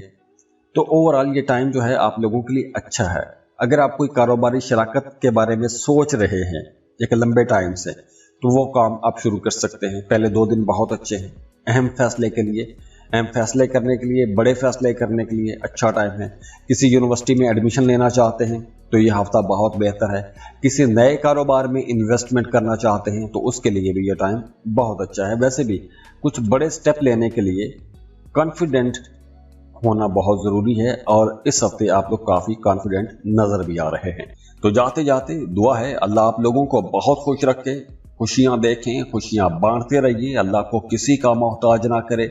तो ओवरऑल ये टाइम जो है आप लोगों के लिए अच्छा है। अगर आप कोई कारोबारी शराकत के बारे में सोच रहे हैं एक लंबे टाइम से तो वो काम आप शुरू कर सकते हैं। पहले 2 दिन बहुत अच्छे हैं अहम फैसले के लिए, अहम फैसले करने के लिए, बड़े फैसले करने के लिए अच्छा टाइम है। किसी यूनिवर्सिटी में एडमिशन लेना चाहते हैं तो ये हफ्ता बहुत बेहतर है। किसी नए कारोबार में इन्वेस्टमेंट करना चाहते हैं तो उसके लिए भी ये टाइम बहुत अच्छा है। वैसे भी कुछ बड़े स्टेप लेने के लिए कॉन्फिडेंट होना बहुत ज़रूरी है और इस हफ्ते आप लोग काफ़ी कॉन्फिडेंट नज़र भी आ रहे हैं। तो जाते जाते दुआ है अल्लाह आप लोगों को बहुत खुश रखे, खुशियाँ देखें, खुशियाँ बांटते रहिए, अल्लाह को किसी का मोहताज ना करे।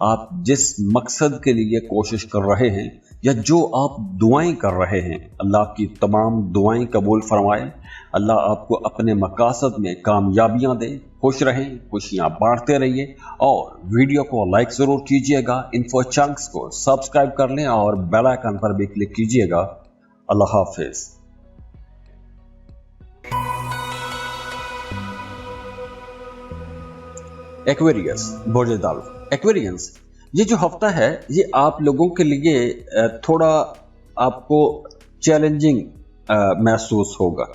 आप जिस मकसद के लिए कोशिश कर रहे हैं या जो आप दुआएं कर रहे हैं, अल्लाह आपकी तमाम दुआएं कबूल फरमाए। अल्लाह आपको अपने मकासद में कामयाबियां दे। खुश रहें, खुशियां बांटते रहिए और वीडियो को लाइक ज़रूर कीजिएगा। इन्फो चंक्स को सब्सक्राइब कर लें और बेल आइकन पर भी क्लिक कीजिएगा। अल्लाह हाफिज़। एक्वेरियस बुर्ज दाल। एक्वेरियंस ये जो हफ्ता है ये आप लोगों के लिए थोड़ा आपको चैलेंजिंग महसूस होगा।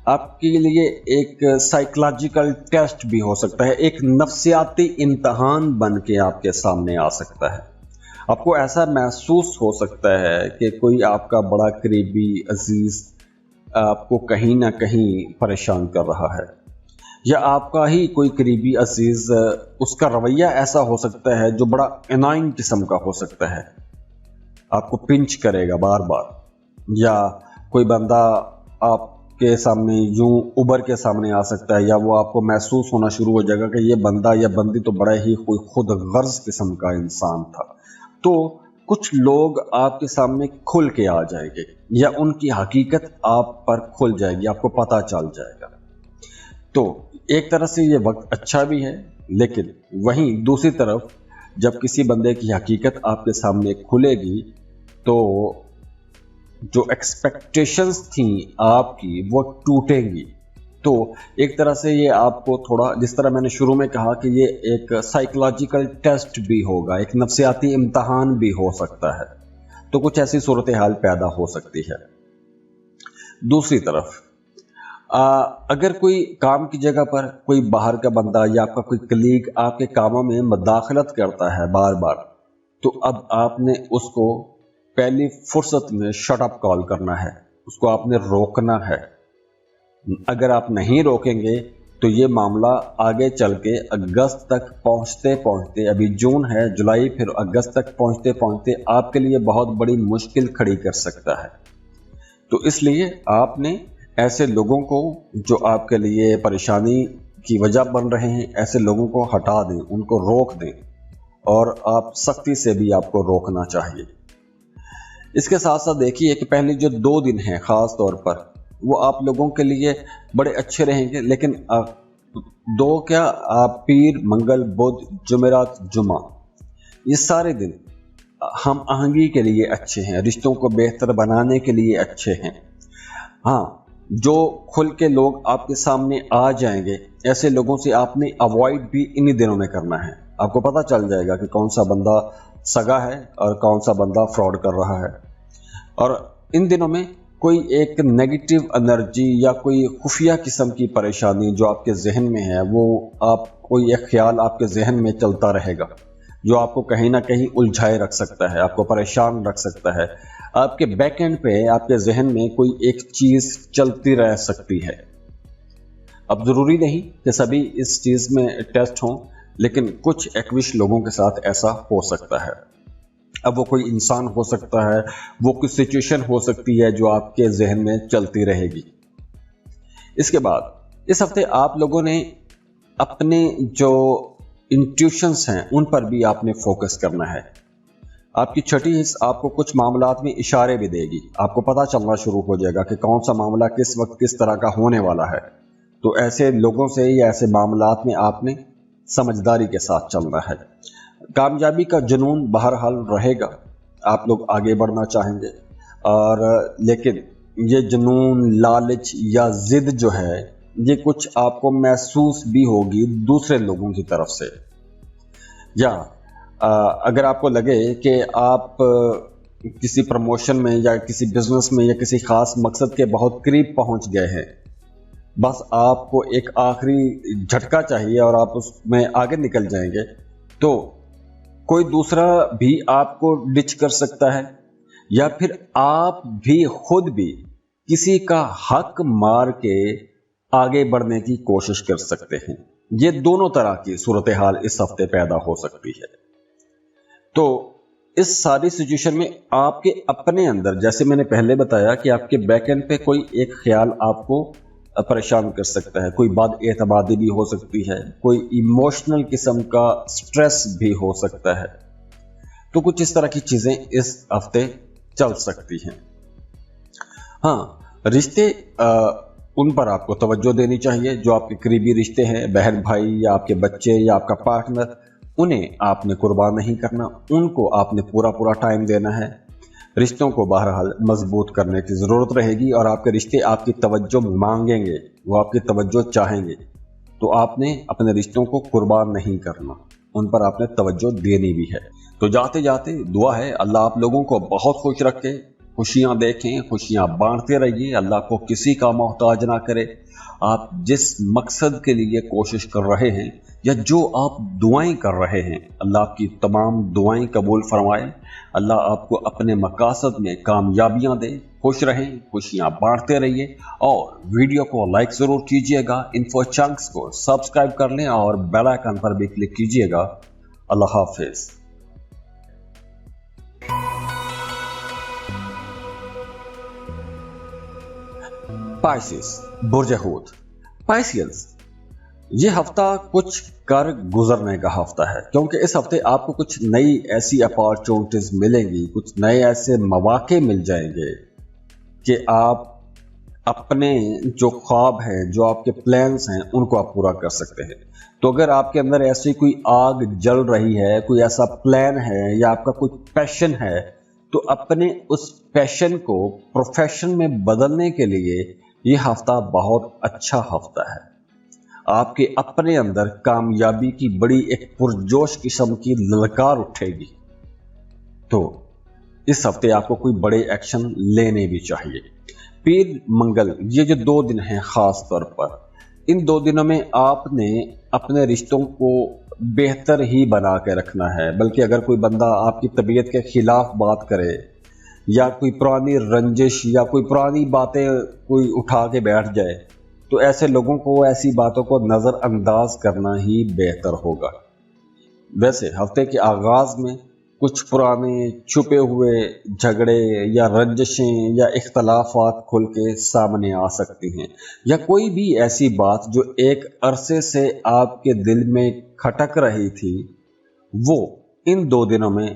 आपके लिए एक साइकोलॉजिकल टेस्ट भी हो सकता है, एक नफ्सियाती इम्तहान बन के आपके सामने आ सकता है। आपको ऐसा महसूस हो सकता है कि कोई आपका बड़ा करीबी अजीज आपको कहीं ना कहीं परेशान कर रहा है, या आपका ही कोई करीबी अजीज उसका रवैया ऐसा हो सकता है जो बड़ा एनाइंग किस्म का हो सकता है, आपको पिंच करेगा बार बार, या कोई बंदा आपके सामने यूं उबर के सामने आ सकता है, या वो आपको महसूस होना शुरू हो जाएगा कि ये बंदा या बंदी तो बड़ा ही कोई खुद गर्ज किस्म का इंसान था। तो कुछ लोग आपके सामने खुल के आ जाएंगे या उनकी हकीकत आप पर खुल जाएगी, आपको पता चल जाएगा। तो एक तरह से ये वक्त अच्छा भी है, लेकिन वहीं दूसरी तरफ जब किसी बंदे की हकीकत आपके सामने खुलेगी तो जो एक्सपेक्टेशंस थी आपकी वो टूटेंगी। तो एक तरह से ये आपको थोड़ा, जिस तरह मैंने शुरू में कहा कि ये एक साइकोलॉजिकल टेस्ट भी होगा, एक नफ्सियाती इम्तहान भी हो सकता है। तो कुछ ऐसी सूरत हाल पैदा हो सकती है। दूसरी तरफ अगर कोई काम की जगह पर कोई बाहर का बंदा या आपका कोई कलीग आपके कामों में मदाखलत करता है बार बार, तो अब आपने उसको पहली फुर्सत में शट अप कॉल करना है, उसको आपने रोकना है। अगर आप नहीं रोकेंगे تو یہ معاملہ آگے چل کے اگست تک پہنچتے پہنچتے، ابھی جون ہے، جولائی پھر اگست تک پہنچتے پہنچتے آپ کے لیے بہت بڑی مشکل کھڑی کر سکتا ہے۔ تو اس لیے آپ نے ایسے لوگوں کو جو آپ کے لیے پریشانی کی وجہ بن رہے ہیں، ایسے لوگوں کو ہٹا دیں، ان کو روک دیں، اور آپ سختی سے بھی آپ کو روکنا چاہیے۔ اس کے ساتھ ساتھ دیکھیے کہ پہلے جو 2 دن ہیں خاص طور پر وہ آپ لوگوں کے لیے بڑے اچھے رہیں گے، لیکن آپ پیر، منگل، بدھ، جمعرات، جمعہ، یہ سارے دن ہم آہنگی کے لیے اچھے ہیں، رشتوں کو بہتر بنانے کے لیے اچھے ہیں۔ ہاں، جو کھل کے لوگ آپ کے سامنے آ جائیں گے، ایسے لوگوں سے آپ نے اوائڈ بھی انہی دنوں میں کرنا ہے۔ آپ کو پتہ چل جائے گا کہ کون سا بندہ سگا ہے اور کون سا بندہ فراڈ کر رہا ہے، اور ان دنوں میں کوئی ایک نیگیٹو انرجی یا کوئی خفیہ قسم کی پریشانی جو آپ کے ذہن میں ہے، وہ کوئی ایک خیال آپ کے ذہن میں چلتا رہے گا جو آپ کو کہیں نہ کہیں الجھائے رکھ سکتا ہے، آپ کو پریشان رکھ سکتا ہے۔ آپ کے بیک اینڈ پہ آپ کے ذہن میں کوئی ایک چیز چلتی رہ سکتی ہے۔ اب ضروری نہیں کہ سبھی اس چیز میں ٹیسٹ ہوں، لیکن کچھ ایکوش لوگوں کے ساتھ ایسا ہو سکتا ہے۔ اب وہ کوئی انسان ہو سکتا ہے، وہ کوئی سچویشن ہو سکتی ہے جو آپ کے ذہن میں چلتی رہے گی۔ اس کے بعد اس ہفتے آپ لوگوں نے اپنے جو انٹیوشنز ہیں ان پر بھی آپ نے فوکس کرنا ہے۔ آپ کی چھٹی حص آپ کو کچھ معاملات میں اشارے بھی دے گی، آپ کو پتہ چلنا شروع ہو جائے گا کہ کون سا معاملہ کس وقت کس طرح کا ہونے والا ہے۔ تو ایسے لوگوں سے یا ایسے معاملات میں آپ نے سمجھداری کے ساتھ چلنا ہے۔ کامیابی کا جنون بہرحال رہے گا، آپ لوگ آگے بڑھنا چاہیں گے، اور لیکن یہ جنون، لالچ یا ضد جو ہے، یہ کچھ آپ کو محسوس بھی ہوگی دوسرے لوگوں کی طرف سے، یا اگر آپ کو لگے کہ آپ کسی پروموشن میں یا کسی بزنس میں یا کسی خاص مقصد کے بہت قریب پہنچ گئے ہیں، بس آپ کو ایک آخری جھٹکا چاہیے اور آپ اس میں آگے نکل جائیں گے، تو کوئی دوسرا بھی آپ کو ڈچ کر سکتا ہے، یا پھر آپ بھی خود بھی کسی کا حق مار کے آگے بڑھنے کی کوشش کر سکتے ہیں۔ یہ دونوں طرح کی صورتحال اس ہفتے پیدا ہو سکتی ہے۔ تو اس ساری سچویشن میں آپ کے اپنے اندر، جیسے میں نے پہلے بتایا کہ آپ کے بیک اینڈ پہ کوئی ایک خیال آپ کو پریشان کر سکتا ہے، کوئی بد اعتمادی بھی ہو سکتی ہے، کوئی ایموشنل قسم کا سٹریس بھی ہو سکتا ہے، تو کچھ اس طرح کی چیزیں اس ہفتے چل سکتی ہیں۔ ہاں، رشتے ان پر آپ کو توجہ دینی چاہیے جو آپ کے قریبی رشتے ہیں، بہن بھائی یا آپ کے بچے یا آپ کا پارٹنر، انہیں آپ نے قربان نہیں کرنا، ان کو آپ نے پورا ٹائم دینا ہے۔ رشتوں کو بہرحال مضبوط کرنے کی ضرورت رہے گی، اور آپ کے رشتے آپ کی توجہ مانگیں گے، وہ آپ کی توجہ چاہیں گے، تو آپ نے اپنے رشتوں کو قربان نہیں کرنا، ان پر آپ نے توجہ دینی بھی ہے۔ تو جاتے جاتے دعا ہے اللہ آپ لوگوں کو بہت خوش رکھے، خوشیاں دیکھیں، خوشیاں بانٹتے رہیے، اللہ کو کسی کا محتاج نہ کرے۔ آپ جس مقصد کے لیے کوشش کر رہے ہیں یا جو آپ دعائیں کر رہے ہیں، اللہ آپ کی تمام دعائیں قبول فرمائے، اللہ آپ کو اپنے مقاصد میں کامیابیاں دے۔ خوش رہیں، خوشیاں بانٹتے رہیے، اور ویڈیو کو لائک ضرور کیجیے گا، انفو چنکس کو سبسکرائب کر لیں اور بیل آئیکن پر بھی کلک کیجیے گا۔ اللہ حافظ۔ پائسس، برج حوت۔ پائسیلز، یہ ہفتہ کچھ کر گزرنے کا ہفتہ ہے، کیونکہ اس ہفتے آپ کو کچھ نئی ایسی اپارچونٹیز ملیں گی، کچھ نئے ایسے مواقع مل جائیں گے کہ آپ اپنے جو خواب ہیں، جو آپ کے پلانز ہیں، ان کو آپ پورا کر سکتے ہیں۔ تو اگر آپ کے اندر ایسی کوئی آگ جل رہی ہے، کوئی ایسا پلان ہے یا آپ کا کوئی پیشن ہے، تو اپنے اس پیشن کو پروفیشن میں بدلنے کے لیے یہ ہفتہ بہت اچھا ہفتہ ہے۔ آپ کے اپنے اندر کامیابی کی بڑی ایک پرجوش قسم کی للکار اٹھے گی، تو اس ہفتے آپ کو کوئی بڑے ایکشن لینے بھی چاہیے۔ پیر منگل، یہ جو 2 دن ہیں خاص طور پر، ان 2 دنوں میں آپ نے اپنے رشتوں کو بہتر ہی بنا کے رکھنا ہے، بلکہ اگر کوئی بندہ آپ کی طبیعت کے خلاف بات کرے یا کوئی پرانی رنجش یا کوئی پرانی باتیں کوئی اٹھا کے بیٹھ جائے، تو ایسے لوگوں کو ایسی باتوں کو نظر انداز کرنا ہی بہتر ہوگا۔ ویسے ہفتے کے آغاز میں کچھ پرانے چھپے ہوئے جھگڑے یا رنجشیں یا اختلافات کھل کے سامنے آ سکتی ہیں، یا کوئی بھی ایسی بات جو ایک عرصے سے آپ کے دل میں کھٹک رہی تھی وہ ان 2 دنوں میں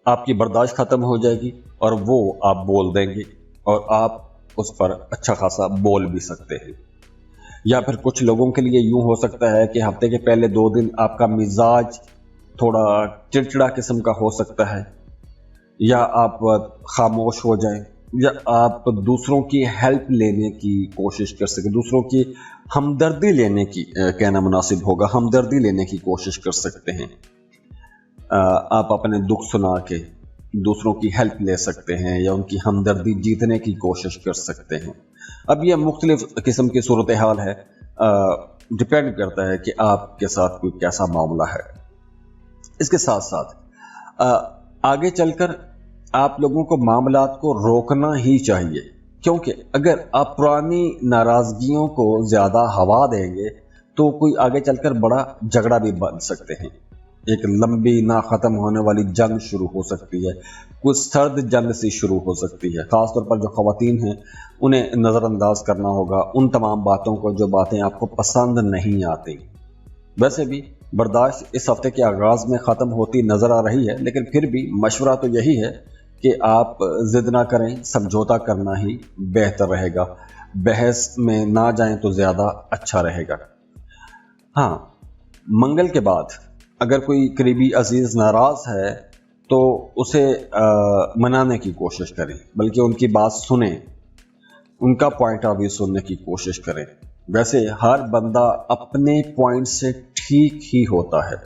آپ کی برداشت ختم ہو جائے گی اور وہ آپ بول دیں گے، اور آپ اس پر اچھا خاصا بول بھی سکتے ہیں۔ یا پھر کچھ لوگوں کے لیے یوں ہو سکتا ہے کہ ہفتے کے پہلے 2 دن آپ کا مزاج تھوڑا چڑچڑا قسم کا ہو سکتا ہے، یا آپ خاموش ہو جائیں، یا آپ دوسروں کی ہیلپ لینے کی کوشش کر سکیں، دوسروں کی ہمدردی لینے کی کہنا مناسب ہوگا، ہمدردی لینے کی کوشش کر سکتے ہیں۔ آپ اپنے دکھ سنا کے دوسروں کی ہیلپ لے سکتے ہیں یا ان کی ہمدردی جیتنے کی کوشش کر سکتے ہیں۔ اب یہ مختلف قسم کی صورتحال ہے، ڈپینڈ کرتا ہے کہ آپ کے ساتھ کوئی کیسا معاملہ ہے۔ اس کے ساتھ ساتھ آگے چل کر آپ لوگوں کو معاملات کو روکنا ہی چاہیے، کیونکہ اگر آپ پرانی ناراضگیوں کو زیادہ ہوا دیں گے تو کوئی آگے چل کر بڑا جھگڑا بھی بن سکتے ہیں، ایک لمبی نہ ختم ہونے والی جنگ شروع ہو سکتی ہے، کوئی سرد جنگ سی شروع ہو سکتی ہے۔ خاص طور پر جو خواتین ہیں انہیں نظر انداز کرنا ہوگا ان تمام باتوں کو جو باتیں آپ کو پسند نہیں آتی۔ ویسے بھی برداشت اس ہفتے کے آغاز میں ختم ہوتی نظر آ رہی ہے، لیکن پھر بھی مشورہ تو یہی ہے کہ آپ ضد نہ کریں، سمجھوتا کرنا ہی بہتر رہے گا، بحث میں نہ جائیں تو زیادہ اچھا رہے گا۔ ہاں، منگل کے بعد اگر کوئی قریبی عزیز ناراض ہے تو اسے منانے کی کوشش کریں، بلکہ ان کی بات سنیں، ان کا پوائنٹ آف ویو سننے کی کوشش کریں۔ ویسے ہر بندہ اپنے پوائنٹ سے ٹھیک ہی ہوتا ہے،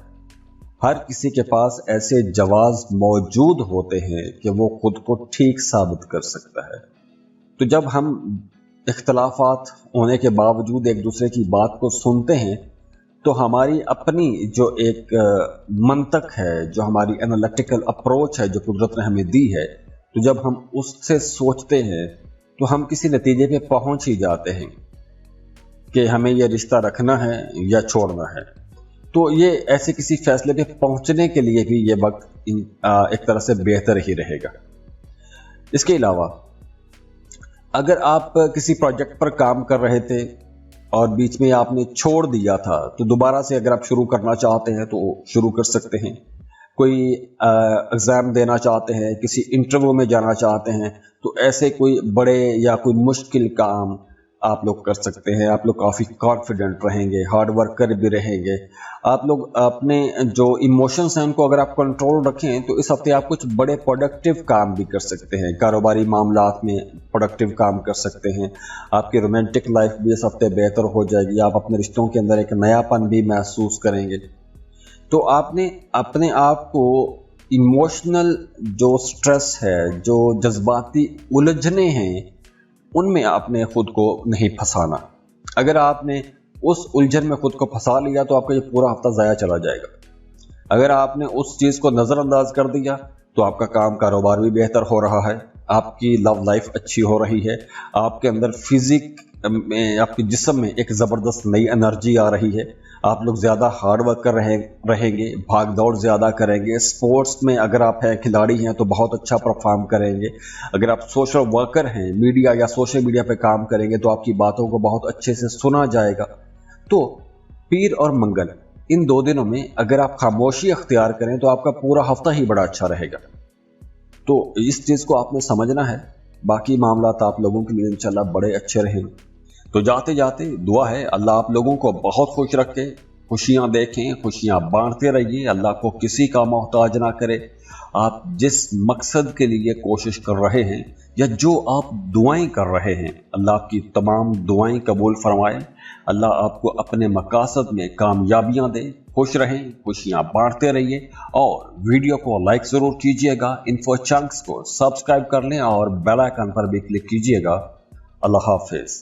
ہر کسی کے پاس ایسے جواز موجود ہوتے ہیں کہ وہ خود کو ٹھیک ثابت کر سکتا ہے۔ تو جب ہم اختلافات ہونے کے باوجود ایک دوسرے کی بات کو سنتے ہیں تو ہماری اپنی جو ایک منطق ہے، جو ہماری انالیٹیکل اپروچ ہے جو قدرت نے ہمیں دی ہے، تو جب ہم اس سے سوچتے ہیں تو ہم کسی نتیجے پہ پہنچ ہی جاتے ہیں کہ ہمیں یہ رشتہ رکھنا ہے یا چھوڑنا ہے۔ تو یہ ایسے کسی فیصلے پہ پہنچنے کے لیے بھی یہ وقت ایک طرح سے بہتر ہی رہے گا۔ اس کے علاوہ اگر آپ کسی پروجیکٹ پر کام کر رہے تھے اور بیچ میں آپ نے چھوڑ دیا تھا تو دوبارہ سے اگر آپ شروع کرنا چاہتے ہیں تو شروع کر سکتے ہیں۔ کوئی ایگزام دینا چاہتے ہیں، کسی انٹرویو میں جانا چاہتے ہیں، تو ایسے کوئی بڑے یا کوئی مشکل کام آپ لوگ کر سکتے ہیں۔ آپ لوگ کافی کانفیڈنٹ رہیں گے، ہارڈ ورکر بھی رہیں گے۔ آپ لوگ اپنے جو ایموشنز ہیں ان کو اگر آپ کنٹرول رکھیں تو اس ہفتے آپ کچھ بڑے پروڈکٹیو کام بھی کر سکتے ہیں، کاروباری معاملات میں پروڈکٹیو کام کر سکتے ہیں۔ آپ کی رومانٹک لائف بھی اس ہفتے بہتر ہو جائے گی، آپ اپنے رشتوں کے اندر ایک نیا پن بھی محسوس کریں گے۔ تو آپ نے اپنے آپ کو ایموشنل جو سٹریس ہے، جو جذباتی الجھنے ہیں، ان میں آپ نے خود کو نہیں پھنسانا۔ اگر آپ نے اس الجھن میں خود کو پھنسا لیا تو آپ کا یہ پورا ہفتہ ضائع چلا جائے گا۔ اگر آپ نے اس چیز کو نظر انداز کر دیا تو آپ کا کاروبار بھی بہتر ہو رہا ہے، آپ کی لو لائف اچھی ہو رہی ہے، آپ کے اندر فزک میں، آپ کے جسم میں ایک زبردست نئی انرجی آ رہی ہے، آپ لوگ زیادہ ہارڈ ورک کر رہیں گے، بھاگ دوڑ زیادہ کریں گے، سپورٹس میں اگر آپ ہیں، کھلاڑی ہیں تو بہت اچھا پرفارم کریں گے۔ اگر آپ سوشل ورکر ہیں، میڈیا یا سوشل میڈیا پہ کام کریں گے تو آپ کی باتوں کو بہت اچھے سے سنا جائے گا۔ تو پیر اور منگل ان 2 دنوں میں اگر آپ خاموشی اختیار کریں تو آپ کا پورا ہفتہ ہی بڑا اچھا رہے گا۔ تو اس چیز کو آپ نے سمجھنا ہے، باقی معاملات آپ لوگوں کے لیے انشاءاللہ بڑے اچھے رہیں گے۔ تو جاتے جاتے دعا ہے اللہ آپ لوگوں کو بہت خوش رکھے، خوشیاں دیکھیں، خوشیاں بانٹتے رہیے، اللہ کو کسی کا محتاج نہ کرے۔ آپ جس مقصد کے لیے کوشش کر رہے ہیں یا جو آپ دعائیں کر رہے ہیں، اللہ آپ کی تمام دعائیں قبول فرمائے، اللہ آپ کو اپنے مقاصد میں کامیابیاں دے۔ خوش رہیں، خوشیاں بانٹتے رہیے، اور ویڈیو کو لائک ضرور کیجیے گا، انفو چنکس کو سبسکرائب کر لیں اور بیل آئیکن پر بھی کلک کیجیے گا۔ اللہ حافظ۔